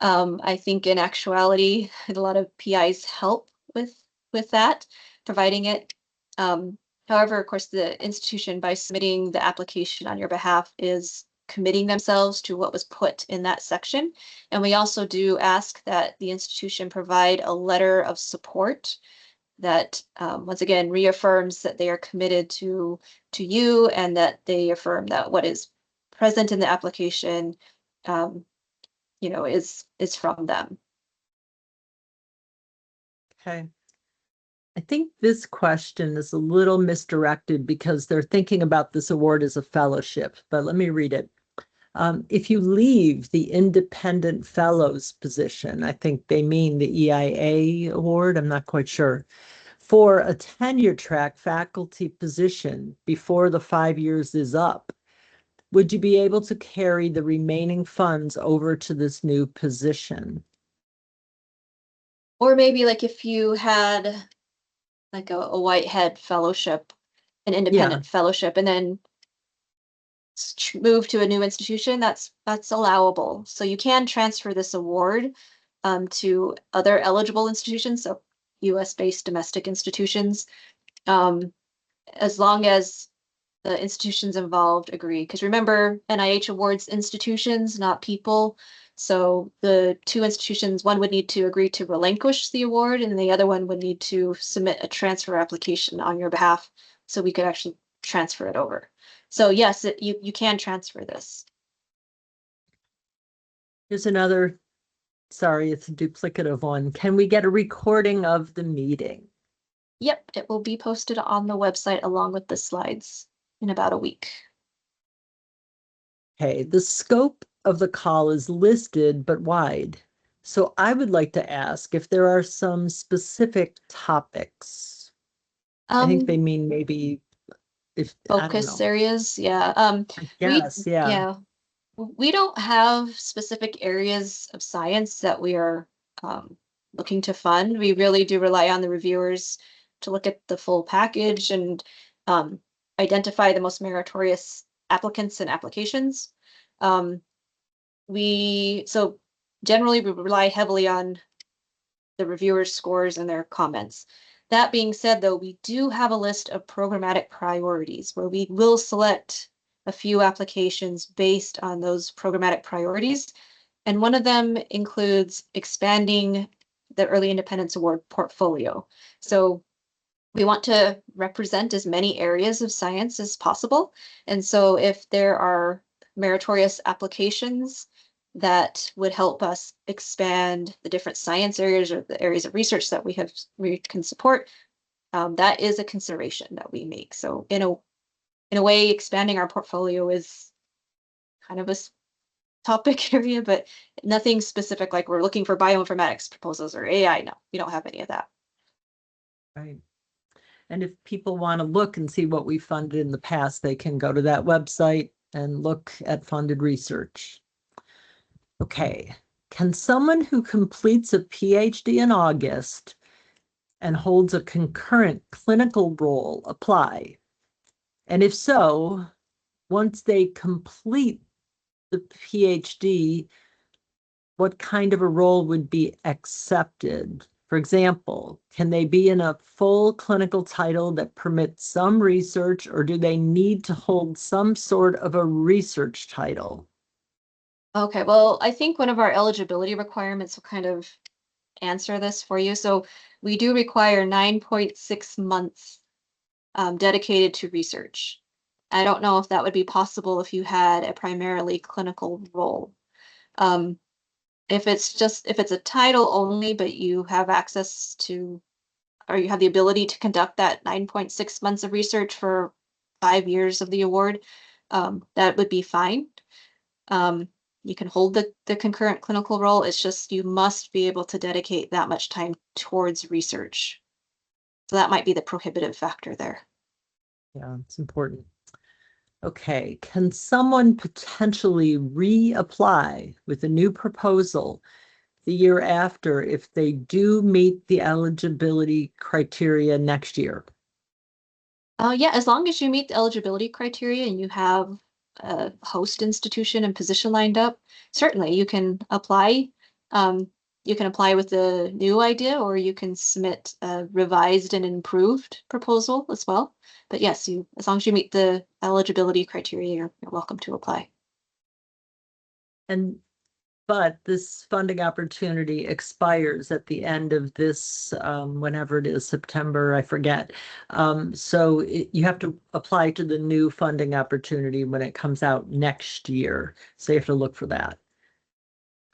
A: I think in actuality, a lot of PIs help with that, providing it. Um, However, of course, the institution, by submitting the application on your behalf, is committing themselves to what was put in that section. And we also do ask that the institution provide a letter of support that once again reaffirms that they are committed to you and that they affirm that what is present in the application um, is from them.
B: Okay. I think this question is a little misdirected because they're thinking about this award as a fellowship, but let me read it. If you leave the independent fellows position, I think they mean the EIA award, I'm not quite sure, for a tenure track faculty position before the 5 years is up, would you be able to carry the remaining funds over to this new position?
A: Or maybe like if you had like a Whitehead fellowship, an
B: Yeah,
A: independent fellowship, and then move to a new institution, that's allowable. So you can transfer this award to other eligible institutions, so US-based domestic institutions, um, as long as the institutions involved agree. Because remember, NIH awards institutions, not people. So the two institutions, one would need to agree to relinquish the award, and the other one would need to submit a transfer application on your behalf so we could actually transfer it over. So yes, you can transfer this.
B: Here's another, sorry, it's a duplicative one. Can we get a recording of the meeting?
A: Yep, it will be posted on the website along with the slides in about a week.
B: Okay, the scope of the call is listed but wide. So I would like to ask if there are some specific topics. I think they mean maybe if, I don't
A: Focus
B: know.
A: areas, yeah.
B: I guess, yeah.
A: Yeah, we don't have specific areas of science that we are looking to fund. We really do rely on the reviewers to look at the full package and um, identify the most meritorious applicants and applications. Um, so generally we rely heavily on the reviewers' scores and their comments. That being said, though, we do have a list of programmatic priorities where we will select a few applications based on those programmatic priorities. And one of them includes expanding the Early Independence Award portfolio. So we want to represent as many areas of science as possible. And so if there are meritorious applications that would help us expand the different science areas or the areas of research that we can support, that is a consideration that we make. So in a way, expanding our portfolio is kind of a topic area, but nothing specific like we're looking for bioinformatics proposals or AI. No, we don't have any of that.
B: Right. And if people want to look and see what we funded in the past, they can go to that website and look at funded research. Okay. Can someone who completes a PhD in August and holds a concurrent clinical role apply? And if so, once they complete the PhD, what kind of a role would be accepted? For example, can they be in a full clinical title that permits some research, or do they need to hold some sort of a research title?
A: Okay, well, I think one of our eligibility requirements will kind of answer this for you. So we do require 9.6 months dedicated to research. I don't know if that would be possible if you had a primarily clinical role. Um, if it's a title only, but you have access to, or you have the ability to conduct that 9.6 months of research for 5 years of the award, that would be fine. Um, you can hold the concurrent clinical role. It's just you must be able to dedicate that much time towards research. So that might be the prohibitive factor there.
B: Yeah, it's important. Okay, can someone potentially reapply with a new proposal the year after if they do meet the eligibility criteria next year?
A: Yeah, as long as you meet the eligibility criteria and you have a host institution and position lined up, certainly you can apply. You can apply with a new idea, or you can submit a revised and improved proposal as well. But yes, as long as you meet the eligibility criteria, you're welcome to apply.
B: And but this funding opportunity expires at the end of this, whenever it is, September, I forget. So you have to apply to the new funding opportunity when it comes out next year. So you have to look for that.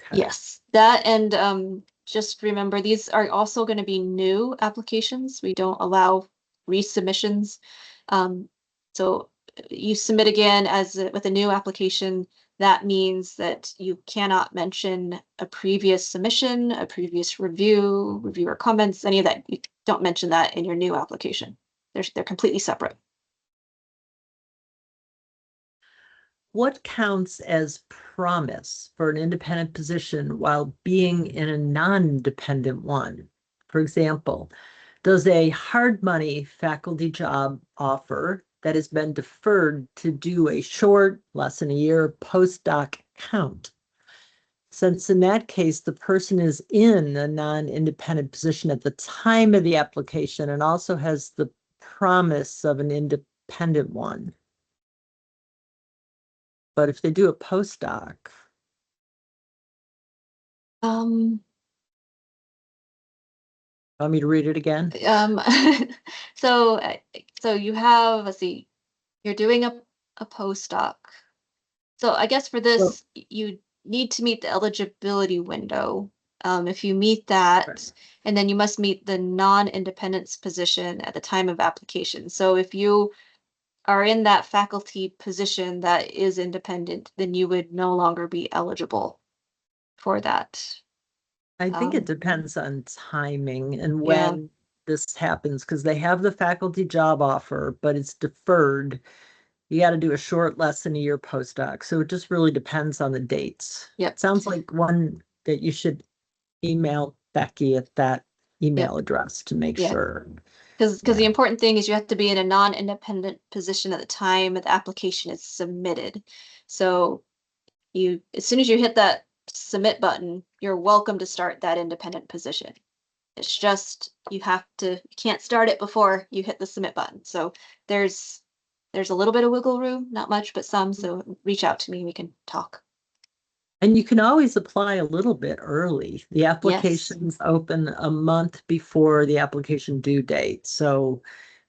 B: Okay.
A: Yes, that and just remember these are also going to be new applications. We don't allow resubmissions. Um, so you submit again with a new application. That means that you cannot mention a previous submission, a previous reviewer comments, any of that. You don't mention that in your new application. They're completely separate.
B: What counts as promise for an independent position while being in a non-dependent one? For example, does a hard money faculty job offer that has been deferred to do a short, less than a year postdoc count? Since in that case, the person is in a non-independent position at the time of the application and also has the promise of an independent one. But if they do a postdoc,
A: Um,
B: want me to read it again?
A: um, so, so you have, let's see, you're doing a postdoc. So I guess for
B: Well,
A: this, you need to meet the eligibility window. If you meet that,
B: Right.
A: and then you must meet the non-independence position at the time of application. So if you are in that faculty position that is independent, then you would no longer be eligible for that.
B: I think it
A: Um,
B: depends on timing and
A: yeah,
B: when this happens, because they have the faculty job offer, but it's deferred. You got to do a short lesson a year postdoc. So it just really depends on the dates.
A: yep,
B: Sounds like one that you should email Becky at that
A: yep,
B: email address to make
A: yeah.
B: sure.
A: Because the
B: Yeah.
A: important thing is you have to be in a non-independent position at the time the application is submitted. So you, as soon as you hit that submit button, you're welcome to start that independent position. It's just you can't start it before you hit the submit button. So there's there's a little bit of wiggle room, not much, but some. So reach out to me, we can talk.
B: And you can always apply a little bit early. The
A: Yes.
B: applications open a month before the application due date. So
A: So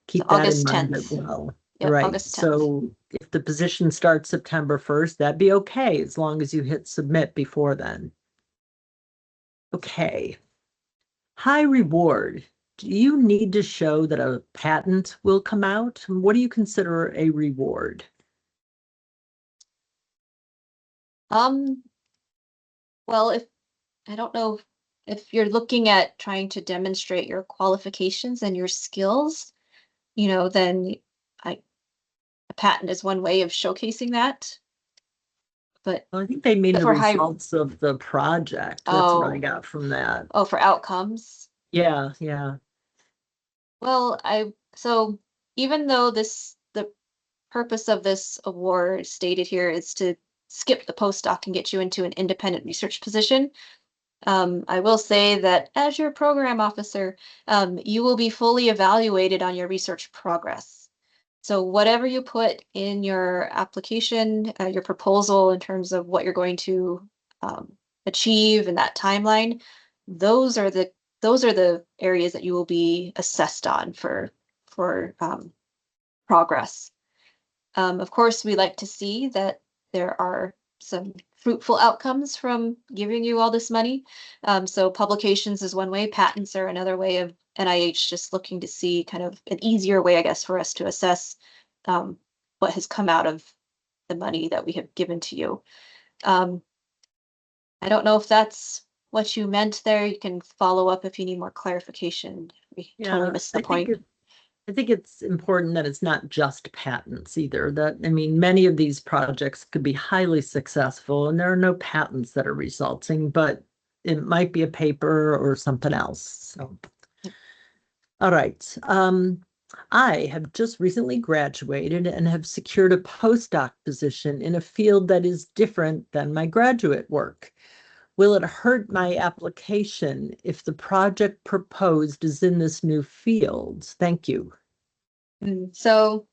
B: keep that in
A: August
B: mind as
A: 10th.
B: well.
A: Yep,
B: Right.
A: August 10th.
B: So if the position starts September 1st, that'd be okay as long as you hit submit before then. Okay. High reward. Do you need to show that a patent will come out? What do you consider a reward?
A: Um, well, if I don't know if you're looking at trying to demonstrate your qualifications and your skills, then I, a patent is one way of showcasing that. But
B: Well, I think they mean the
A: for high,
B: results of the project. That's what I
A: oh,
B: got from that.
A: oh, for outcomes.
B: Yeah, yeah.
A: Well, so even though the purpose of this award stated here is to skip the postdoc and get you into an independent research position, I will say that as your program officer, you will be fully evaluated on your research progress. So whatever you put in your application, your proposal in terms of what you're going to achieve in that timeline, those are the those are the areas that you will be assessed on for progress. Of course, we like to see that there are some fruitful outcomes from giving you all this money. So publications is one way, patents are another way of NIH just looking to see kind of an easier way, I guess, for us to assess um, what has come out of the money that we have given to you. Um, I don't know if that's what you meant there. You can follow up if you need more clarification. We totally
B: Yeah,
A: missed the point.
B: I think it's important that it's not just patents either. That, I mean, many of these projects could be highly successful and there are no patents that are resulting, but it might be a paper or something else. So, all right. I have just recently graduated and have secured a postdoc position in a field that is different than my graduate work. Will it hurt my application if the project proposed is in this new field? Thank you.
A: So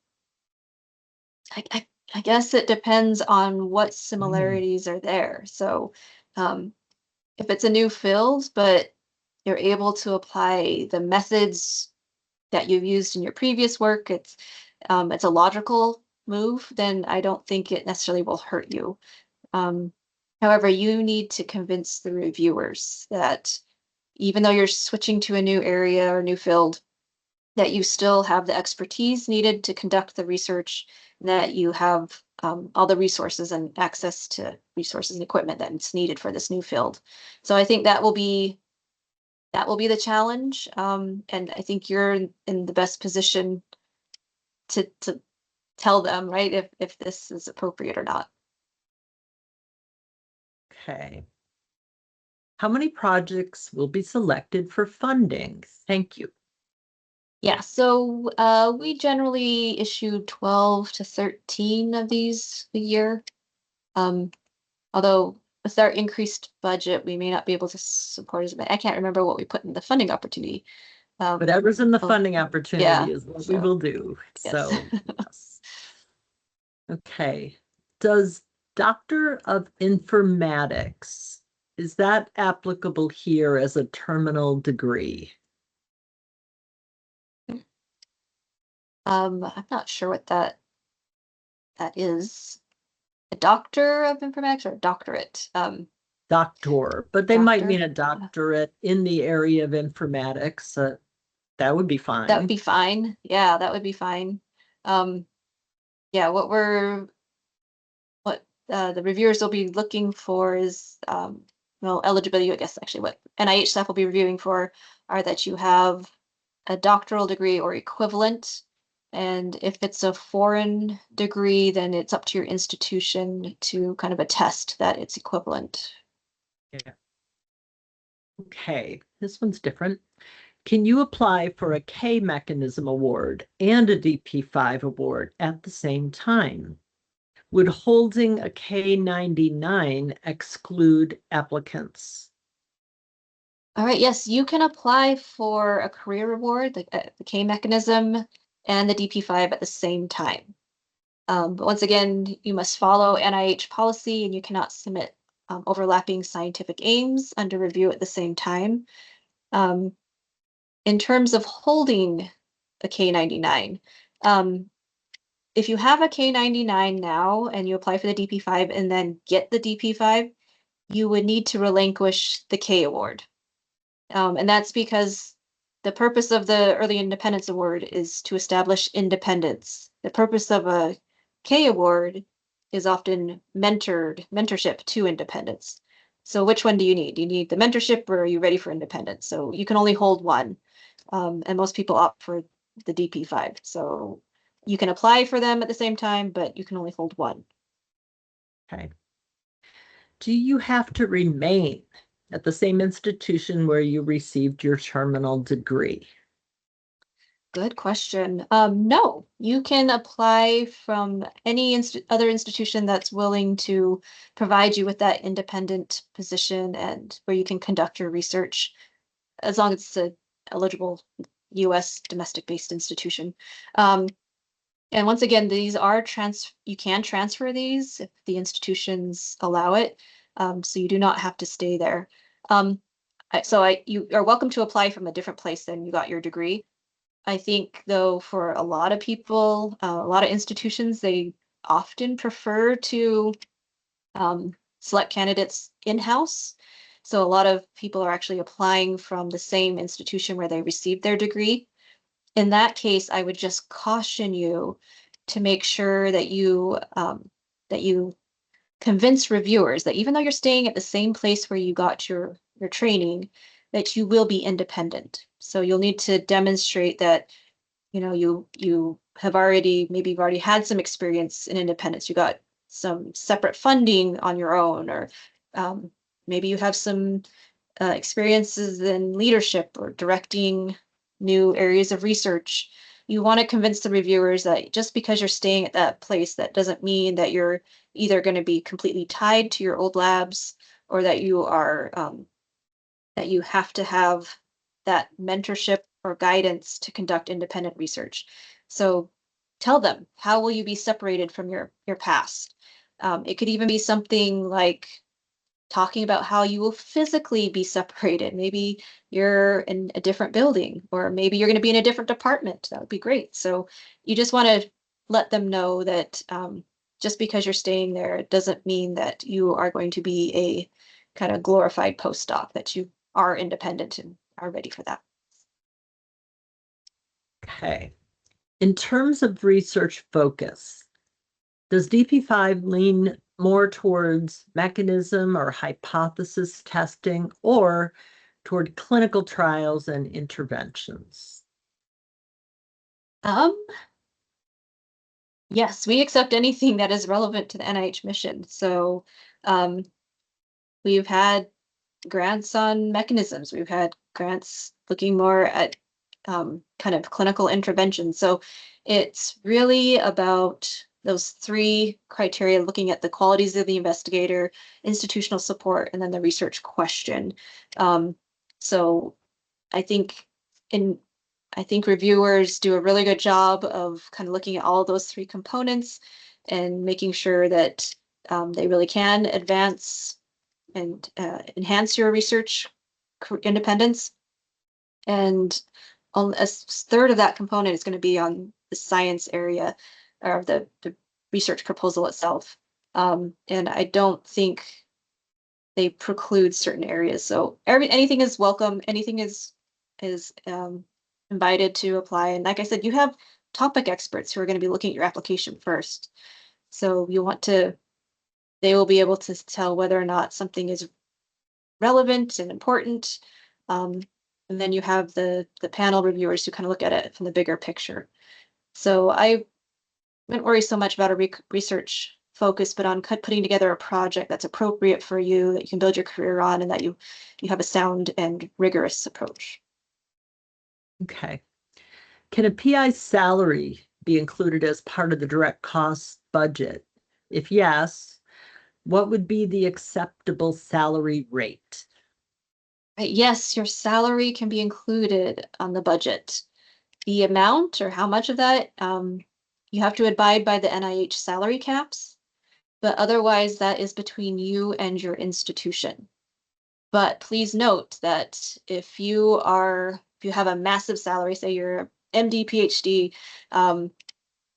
A: I guess it depends on what
B: Mm.
A: similarities are there. So, um, if it's a new field, but you're able to apply the methods that you've used in your previous work, it's a logical move, then I don't think it necessarily will hurt you. Um, However, you need to convince the reviewers that even though you're switching to a new area or new field, that you still have the expertise needed to conduct the research, that you have all the resources and access to resources and equipment that's needed for this new field. So I think that will be the challenge, and I think you're in the best position to tell them, right, if this is appropriate or not.
B: Okay. How many projects will be selected for funding? Thank you.
A: Yeah, so we generally issue 12 to 13 of these a year. Um, Although with our increased budget, we may not be able to support as many. I can't remember what we put in the funding opportunity. Um,
B: Whatever's in the
A: oh,
B: funding
A: yeah.
B: opportunity is what we
A: So
B: will do.
A: yes.
B: So, yes. Okay. Does Doctor of Informatics, is that applicable here as a terminal degree?
A: I'm not sure what that is. a doctor of informatics or a doctorate.
B: Doctor, but they might
A: Doctor.
B: mean a doctorate in the area of informatics. That would be
A: That would
B: fine.
A: be fine. Yeah, that would be fine. Um, yeah, what the reviewers will be looking for is well, eligibility, I guess actually what NIH staff will be reviewing for are that you have a doctoral degree or equivalent. And if it's a foreign degree, then it's up to your institution to kind of attest that it's equivalent.
B: Yeah. Okay, this one's different. Can you apply for a K mechanism award and a DP5 award at the same time? Would holding a K99 exclude applicants?
A: All right, yes, you can apply for a career award, the K mechanism, and the DP5 at the same time. But once again, you must follow NIH policy and you cannot submit overlapping scientific aims under review at the same time. Um, in terms of holding a K99, if you have a K99 now and you apply for the DP5 and then get the DP5, you would need to relinquish the K award. And that's because the purpose of the Early Independence Award is to establish independence. The purpose of a K award is often mentorship to independence. So which one do you need? Do you need the mentorship or are you ready for independence? So you can only hold one. And most people opt for the DP5. So you can apply for them at the same time, but you can only hold one.
B: Okay. Do you have to remain at the same institution where you received your terminal degree?
A: Good question. No, you can apply from any other institution that's willing to provide you with that independent position and where you can conduct your research, as long as it's a eligible U.S. domestic-based institution. Um, and once again, these are you can transfer these if the institutions allow it. So you do not have to stay there. Um, you are welcome to apply from a different place than you got your degree. I think, though, for a lot of people, a lot of institutions, they often prefer to select candidates in-house. So a lot of people are actually applying from the same institution where they received their degree. In that case, I would just caution you to make sure that you convince reviewers that even though you're staying at the same place where you got your training, that you will be independent. So you'll need to demonstrate that you have already maybe you've already had some experience in independence. You got some separate funding on your own, or um, maybe you have some experiences in leadership or directing new areas of research. You want to convince the reviewers that just because you're staying at that place, that doesn't mean that you're either going to be completely tied to your old labs or that you have to have that mentorship or guidance to conduct independent research. So tell them, how will you be separated from your past? It could even be something like talking about how you will physically be separated. Maybe you're in a different building, or maybe you're going to be in a different department. That would be great. So you just want to let them know that just because you're staying there, it doesn't mean that you are going to be a kind of glorified postdoc, that you are independent and are ready for that.
B: Okay. In terms of research focus, does DP5 lean more towards mechanism or hypothesis testing or toward clinical trials and interventions?
A: Um, yes, we accept anything that is relevant to the NIH mission. So um, we've had grants on mechanisms. We've had grants looking more at kind of clinical intervention. So it's really about those three criteria, looking at the qualities of the investigator, institutional support, and then the research question. Um, so I think in I think reviewers do a really good job of kind of looking at all those three components and making sure that they really can advance and enhance your research independence. And on a third of that component is going to be on the science area or the research proposal itself. And I don't think they preclude certain areas. So anything is welcome. Anything is invited to apply. And like I said, you have topic experts who are going to be looking at your application first. So you want to, they will be able to tell whether or not something is relevant and important. And then you have the panel reviewers who kind of look at it from the bigger picture. So I wouldn't worry so much about a research focus, but on putting together a project that's appropriate for you, that you can build your career on, and that you have a sound and rigorous approach.
B: Okay. Can a PI salary be included as part of the direct cost budget? If yes, what would be the acceptable salary rate?
A: Right, yes, your salary can be included on the budget. The amount or how much of that, you have to abide by the NIH salary caps, but otherwise that is between you and your institution. But please note that if you have a massive salary, say you're MD, PhD, um,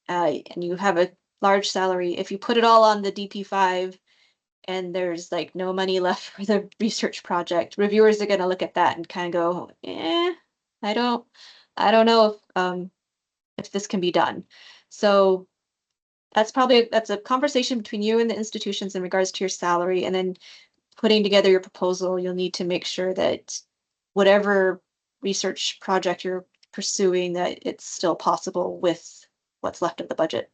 A: and you have a large salary, if you put it all on the DP5 and there's like no money left for the research project, reviewers are going to look at that and kind of go, I don't, I don't know if this can be done. So that's a conversation between you and the institutions in regards to your salary, and then putting together your proposal, you'll need to make sure that whatever research project you're pursuing, that it's still possible with what's left of the budget.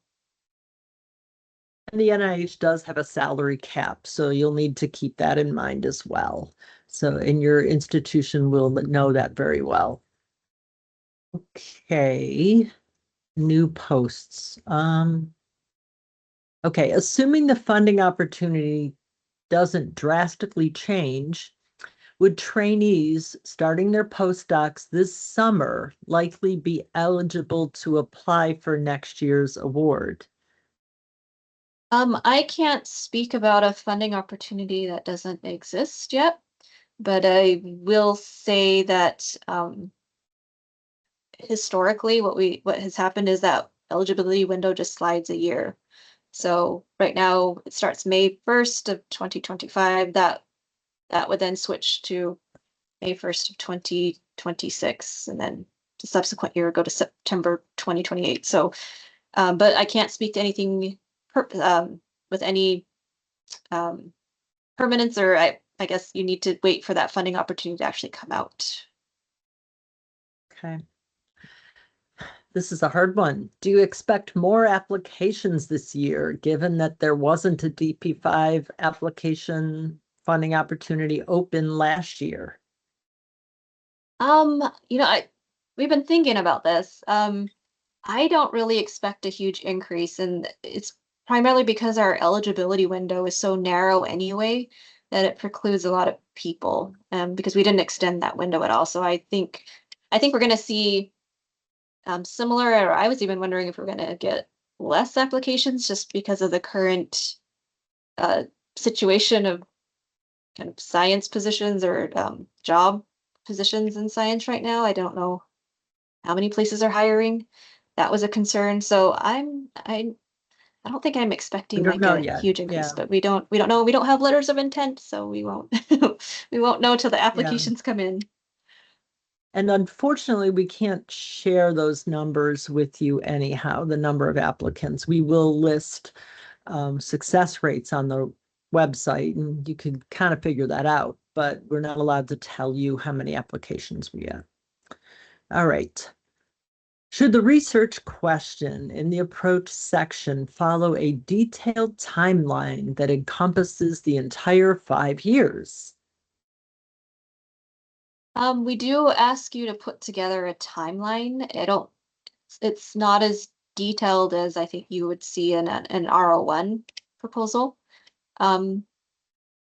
B: And the NIH does have a salary cap, so you'll need to keep that in mind as well. So, and your institution will know that very well. Okay, new posts. Okay, assuming the funding opportunity doesn't drastically change, would trainees starting their postdocs this summer likely be eligible to apply for next year's award?
A: I can't speak about a funding opportunity that doesn't exist yet, but I will say that historically, what has happened is that eligibility window just slides a year. So right now it starts May 1st of 2025. That would then switch to May 1st of 2026, and then the subsequent year go to September 2028. So, but I can't speak to anything with any um, permanence, or I guess you need to wait for that funding opportunity to actually come out.
B: Okay. This is a hard one. Do you expect more applications this year, given that there wasn't a DP5 application funding opportunity open last year?
A: You know, we've been thinking about this. I don't really expect a huge increase, and it's primarily because our eligibility window is so narrow anyway that it precludes a lot of people, because we didn't extend that window at all. So I think we're going to see similar, or I was even wondering if we're going to get less applications just because of the current uh, situation of kind of science positions or job positions in science right now. I don't know how many places are hiring. That was a concern. So I don't think I'm
B: We
A: expecting
B: don't
A: like
B: know
A: a
B: yet.
A: huge increase,
B: Yeah.
A: but we don't know. We don't have letters of intent, so we won't we won't know till the
B: Yeah.
A: applications come in.
B: And unfortunately, we can't share those numbers with you anyhow, the number of applicants. We will list success rates on the website, and you can kind of figure that out, but we're not allowed to tell you how many applications we get. All right. Should the research question in the approach section follow a detailed timeline that encompasses the entire 5 years?
A: We do ask you to put together a timeline. It's not as detailed as I think you would see in an R01 proposal. Um,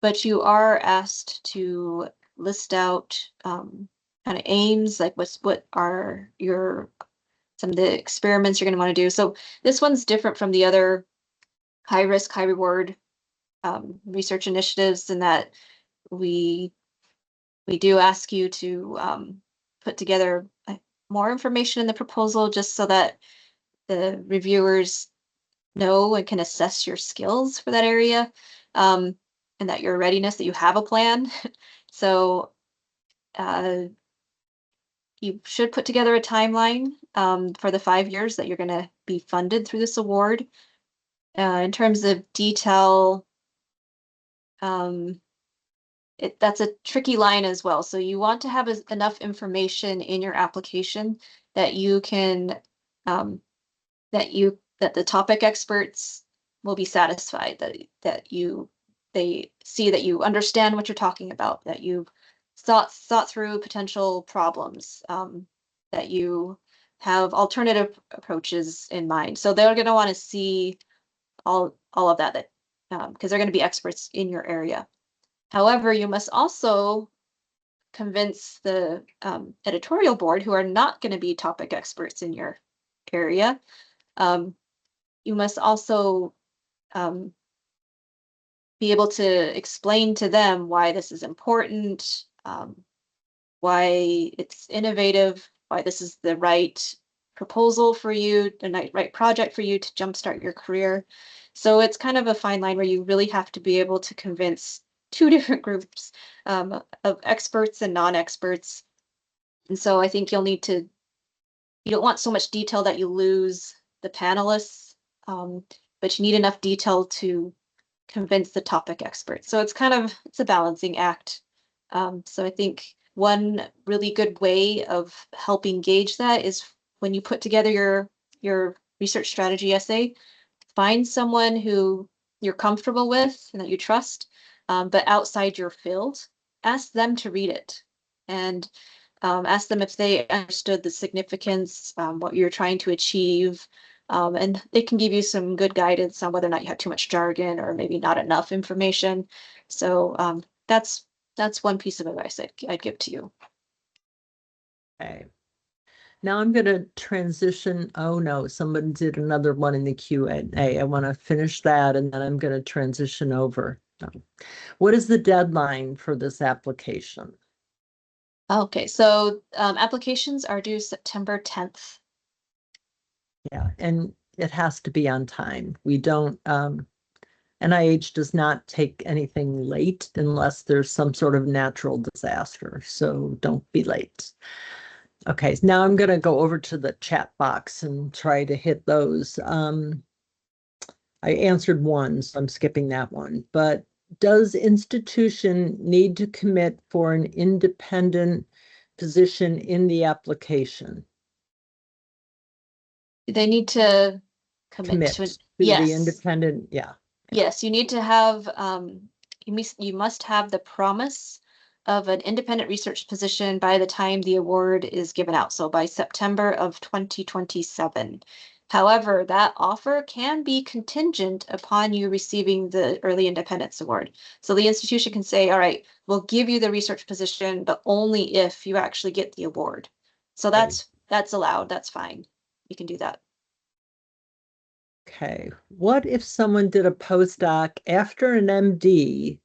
A: but you are asked to list out kind of aims, like what are your some of the experiments you're going to want to do. So this one's different from the other high risk, high reward research initiatives in that we we do ask you to put together more information in the proposal just so that the reviewers know and can assess your skills for that area, and that your readiness, that you have a plan. So you should put together a timeline for the 5 years that you're going to be funded through this award. In terms of detail, um, that's a tricky line as well. So you want to have enough information in your application that you can um, that the topic experts will be satisfied that they see that you understand what you're talking about, that you thought through potential problems, that you have alternative approaches in mind. So they're going to want to see all of that because they're going to be experts in your area. However, you must also convince the editorial board, who are not going to be topic experts in your area. You must also um, be able to explain to them why this is important, why it's innovative, why this is the right proposal for you, the right project for you to jumpstart your career. So it's kind of a fine line where you really have to be able to convince two different groups of experts and non-experts. And so I think you don't want so much detail that you lose the panelists, but you need enough detail to convince the topic experts. So it's a balancing act. So I think one really good way of helping gauge that is when you put together your research strategy essay, find someone who you're comfortable with and that you trust, but outside your field. Ask them to read it and ask them if they understood the significance, what you're trying to achieve, and they can give you some good guidance on whether or not you have too much jargon or maybe not enough information. So that's one piece of advice I'd give to you.
B: Okay. Now I'm going to transition. Oh no, someone did another one in the Q&A. I want to finish that and then I'm going to transition over. What is the deadline for this application?
A: Okay, so applications are due September 10th.
B: Yeah, and it has to be on time. We don't, NIH does not take anything late unless there's some sort of natural disaster. So don't be late. Okay, now I'm going to go over to the chat box and try to hit those. I answered one, so I'm skipping that one. But does institution need to commit for an independent position in the application?
A: They need to commit
B: Commit
A: to it.
B: to the
A: Yes.
B: independent, yeah.
A: Yes, you need to have you must have the promise of an independent research position by the time the award is given out, so by September of 2027. However, that offer can be contingent upon you receiving the Early Independence Award. So the institution can say, all right, we'll give you the research position, but only if you actually get the award. So
B: Okay.
A: that's allowed, that's fine. You can do that.
B: Okay. What if someone did a postdoc after an MD?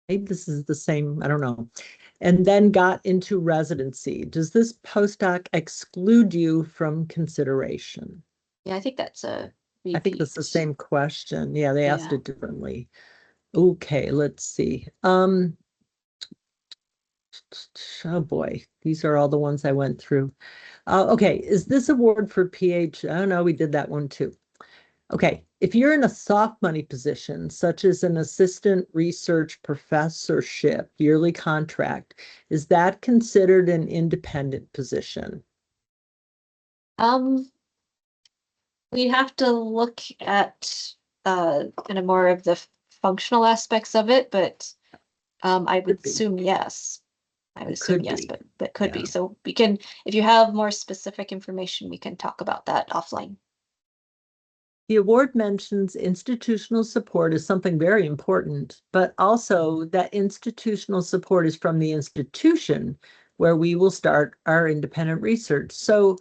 B: Maybe this is the same, I don't know, and then got into residency. Does this postdoc exclude you from consideration?
A: Yeah, I think that's a
B: I think that's the
A: repeat.
B: same question. Yeah, they asked
A: Yeah.
B: it differently. Okay, let's see. Oh boy, these are all the ones I went through. Okay, is this award for PH? Oh no, we did that one too. Okay, if you're in a soft money position, such as an assistant research professorship yearly contract, is that considered an independent position?
A: Um, we have to look at kind of more of the functional aspects of it, but I would
B: Could be.
A: assume yes. I would
B: It
A: assume
B: could
A: yes,
B: be.
A: but could be.
B: Yeah.
A: So we can, if you have more specific information, we can talk about that offline.
B: The award mentions institutional support is something very important, but also that institutional support is from the institution where we will start our independent research. So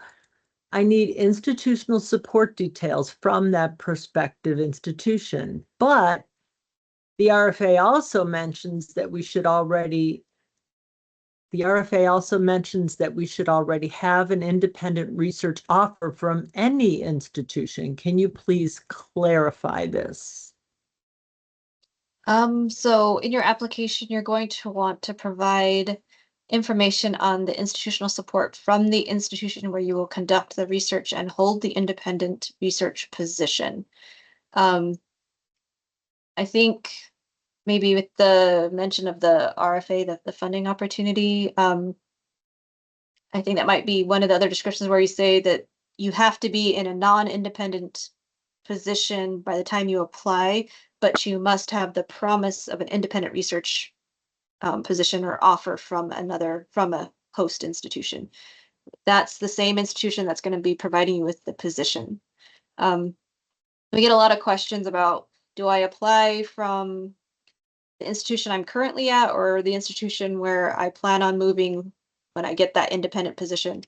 B: I need institutional support details from that prospective institution. But the RFA also mentions that we should already The RFA also mentions that we should already have an independent research offer from any institution. Can you please clarify this?
A: So in your application, you're going to want to provide information on the institutional support from the institution where you will conduct the research and hold the independent research position. I think maybe with the mention of the RFA, the funding opportunity, I think that might be one of the other descriptions where you say that you have to be in a non-independent position by the time you apply, but you must have the promise of an independent research position or offer from a host institution. That's the same institution that's going to be providing you with the position. We get a lot of questions about, do I apply from the institution I'm currently at or the institution where I plan on moving when I get that independent position?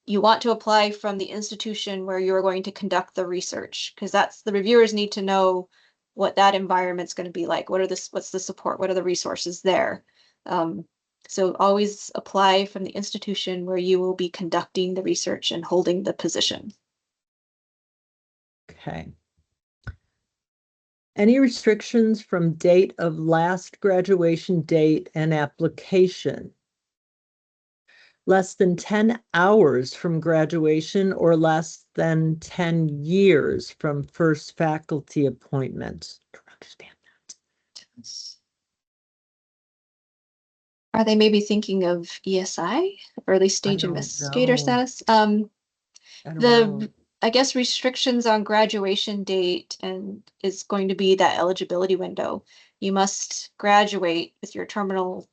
A: You want to apply from the institution where you're going to conduct the research, because that's the reviewers need to know what that environment's going to be like. What's the support? What are the resources there? So always apply from the institution where you will be conducting the research and holding the position.
B: Okay. Any restrictions from date of last graduation date and application? Less than 10 hours from graduation or less than 10 years from first faculty appointment. I don't understand that.
A: Are they maybe thinking of ESI, early stage
B: don't
A: investigator
B: know.
A: status?
B: I don't know.
A: I guess restrictions on graduation date and is going to be that eligibility window. You must graduate with your terminal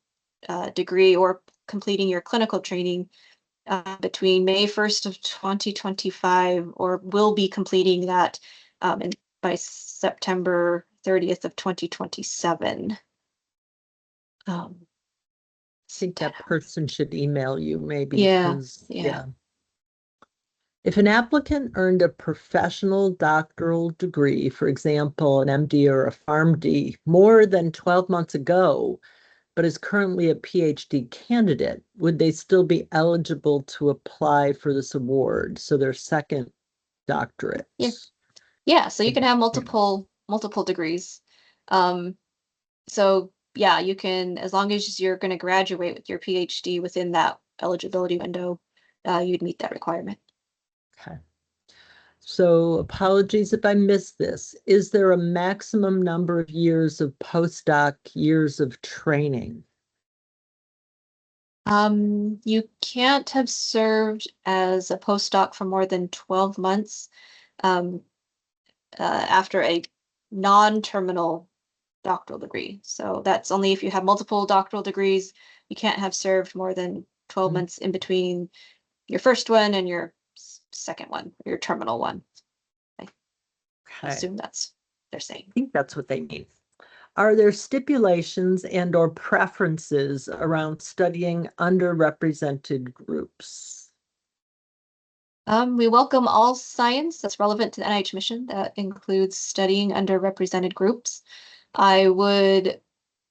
A: degree or completing your clinical training between May 1st of 2025, or will be completing that by September 30th of 2027.
B: I think that person should email you maybe
A: Yeah,
B: because,
A: yeah.
B: If an applicant earned a professional doctoral degree, for example, an MD or a PharmD, more than 12 months ago, but is currently a PhD candidate, would they still be eligible to apply for this award? So their second doctorate.
A: Yeah. Yeah, so you can have multiple degrees. So yeah, you can, as long as you're going to graduate with your PhD within that eligibility window, you'd meet that requirement.
B: Okay. So apologies if I missed this. Is there a maximum number of years of postdoc years of training?
A: You can't have served as a postdoc for more than 12 months after a non-terminal doctoral degree. So that's only if you have multiple doctoral degrees. You can't have served more than 12 months in between your first one and your second one, your terminal one. I assume that's they're saying.
B: I think that's what they mean. Are there stipulations and or preferences around studying underrepresented groups?
A: We welcome all science that's relevant to the NIH mission. That includes studying underrepresented groups. I would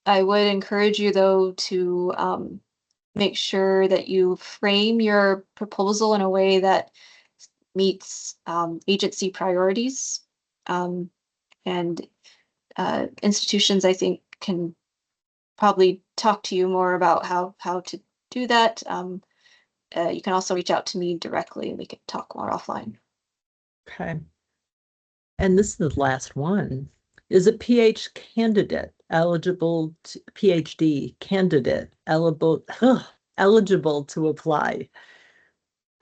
A: encourage you though to make sure that you frame your proposal in a way that meets agency priorities. And institutions, I think, can probably talk to you more about how to do that. You can also reach out to me directly and we can talk more offline.
B: Okay. And this is the last one. Is a PhD candidate eligible to eligible to apply?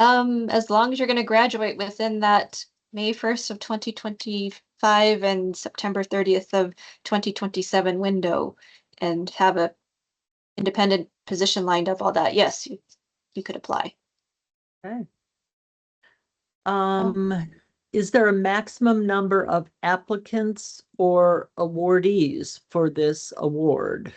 A: As long as you're going to graduate within that May 1st of 2025 and September 30th of 2027 window and have a independent position lined up, all that, yes, you could apply.
B: Okay. Is there a maximum number of applicants or awardees for this award?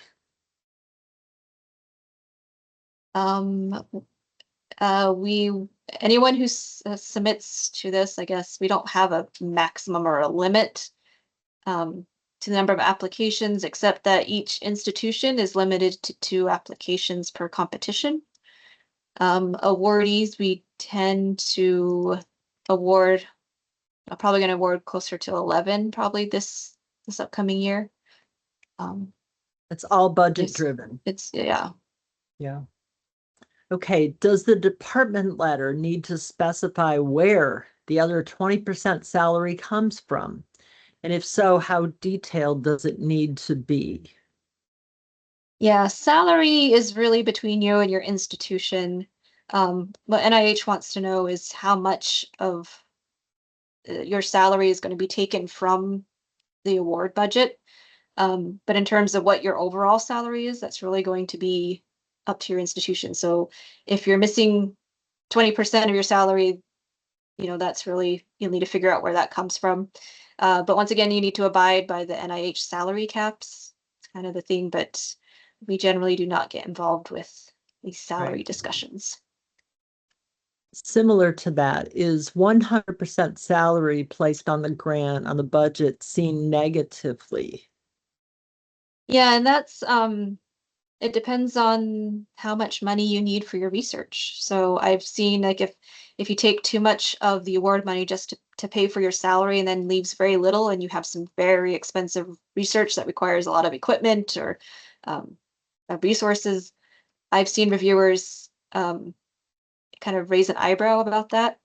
A: Anyone who submits to this, I guess we don't have a maximum or a limit. to the number of applications, except that each institution is limited to 2 applications per competition. Awardees, we tend to award, I'm probably going to award closer to 11 probably this upcoming year.
B: It's all budget
A: It's,
B: driven.
A: yeah.
B: Yeah. Okay, does the department letter need to specify where the other 20% salary comes from? And if so, how detailed does it need to be?
A: Yeah, salary is really between you and your institution. What NIH wants to know is how much of your salary is going to be taken from the award budget. But in terms of what your overall salary is, that's really going to be up to your institution. So if you're missing 20% of your salary, that's really, you'll need to figure out where that comes from. But once again, you need to abide by the NIH salary caps. It's kind of the thing, but we generally do not get involved with these salary
B: Right.
A: discussions.
B: Similar to that, is 100% salary placed on the grant, on the budget, seen negatively?
A: Yeah, and that's it depends on how much money you need for your research. So I've seen like if you take too much of the award money just to pay for your salary and then leaves very little and you have some very expensive research that requires a lot of equipment or resources, I've seen reviewers kind of raise an eyebrow about that.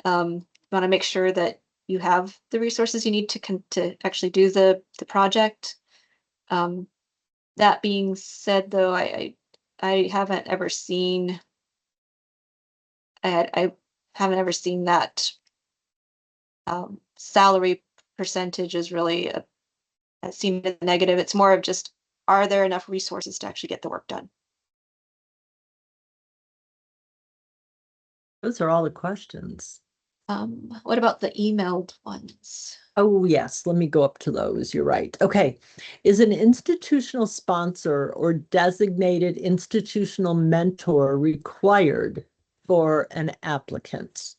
A: You want to make sure that you have the resources you need to actually do the project. Um, that being said, though, I haven't ever seen I haven't ever seen that salary percentage is really seen as negative. It's more of just, are there enough resources to actually get the work done?
B: Those are all the questions.
A: What about the emailed ones?
B: Oh, yes, let me go up to those. You're right. Okay. Is an institutional sponsor or designated institutional mentor required for an applicant?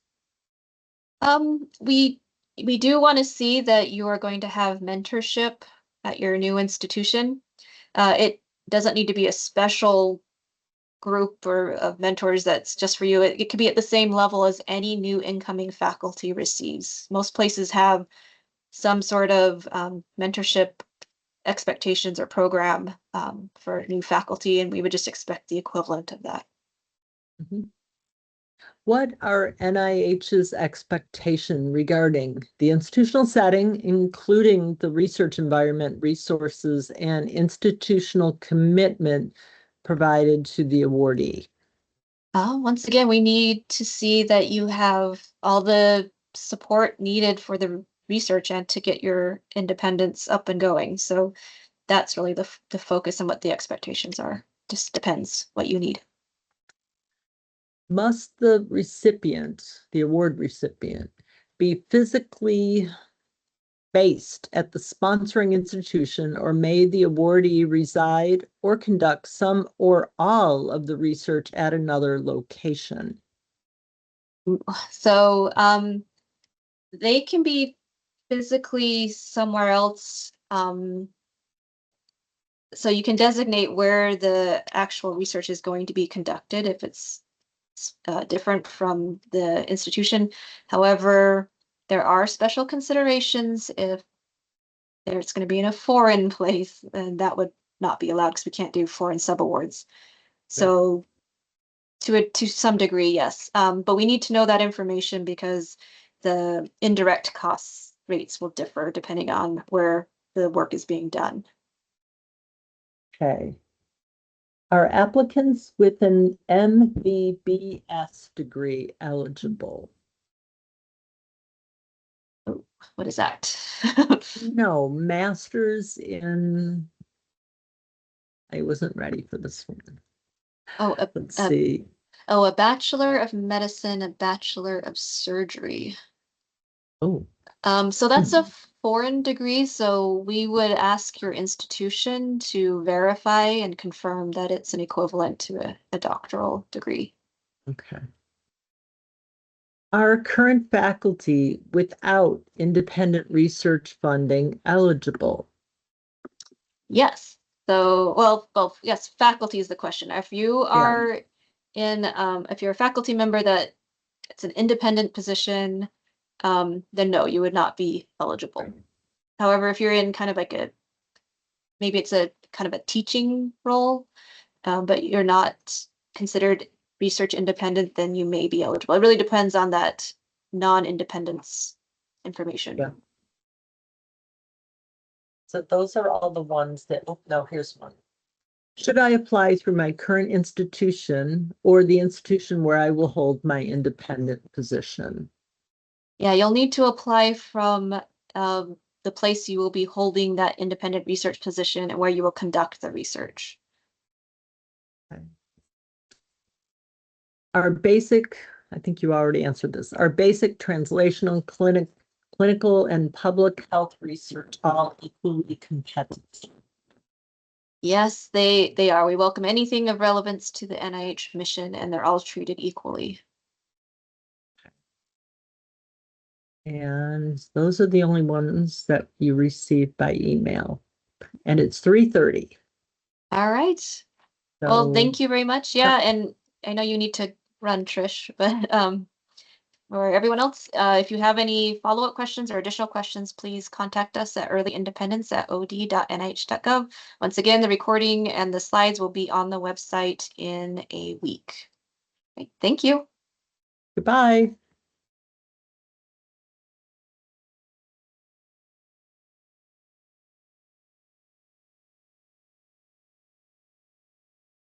A: We do want to see that you are going to have mentorship at your new institution. It doesn't need to be a special group or of mentors that's just for you. It could be at the same level as any new incoming faculty receives. Most places have some sort of mentorship expectations or program for new faculty, and we would just expect the equivalent of that.
B: Mhm. What are NIH's expectation regarding the institutional setting, including the research environment, resources, and institutional commitment provided to the awardee?
A: Once again, we need to see that you have all the support needed for the research and to get your independence up and going. So that's really the focus and what the expectations are. Just depends what you need.
B: Must the recipient, the award recipient, be physically based at the sponsoring institution, or may the awardee reside or conduct some or all of the research at another location?
A: So they can be physically somewhere else. So you can designate where the actual research is going to be conducted if it's different from the institution. However, there are special considerations if it's going to be in a foreign place, and that would not be allowed because we can't do foreign subawards.
B: Right.
A: So to some degree, yes. But we need to know that information because the indirect costs rates will differ depending on where the work is being done.
B: Okay. Are applicants with an MBBS degree eligible?
A: Oh, what is that?
B: No, master's in, I wasn't ready for this one.
A: Oh,
B: Let's
A: a
B: see.
A: a Bachelor of Medicine, a Bachelor of Surgery.
B: Oh,
A: So that's a foreign degree, so we would ask your institution to verify and confirm that it's an equivalent to a doctoral degree.
B: okay. Are current faculty without independent research funding eligible?
A: Yes. So, well, yes, faculty is the question. If you
B: Yeah.
A: are if you're a faculty member that it's an independent position, then no, you would not be eligible. However, if you're in kind of like maybe it's a kind of a teaching role, but you're not considered research independent, then you may be eligible. It really depends on that non-independence information.
B: Yeah. So those are all the ones that, oh, no, here's one. Should I apply through my current institution or the institution where I will hold my independent position?
A: Yeah, you'll need to apply from the place you will be holding that independent research position and where you will conduct the research.
B: Okay. Our basic, I think you already answered this, our basic translational clinical and public health research all equally competitive.
A: Yes, they are. We welcome anything of relevance to the NIH mission, and they're all treated equally.
B: And those are the only ones that you received by email. And it's 3:30.
A: All right. Well,
B: So
A: thank you very much. Yeah, and I know you need to run, Trish, but for everyone else, if you have any follow-up questions or additional questions, please contact us at earlyindependence@od.nih.gov. Once again, the recording and the slides will be on the website in a week. Okay, thank you.
B: goodbye.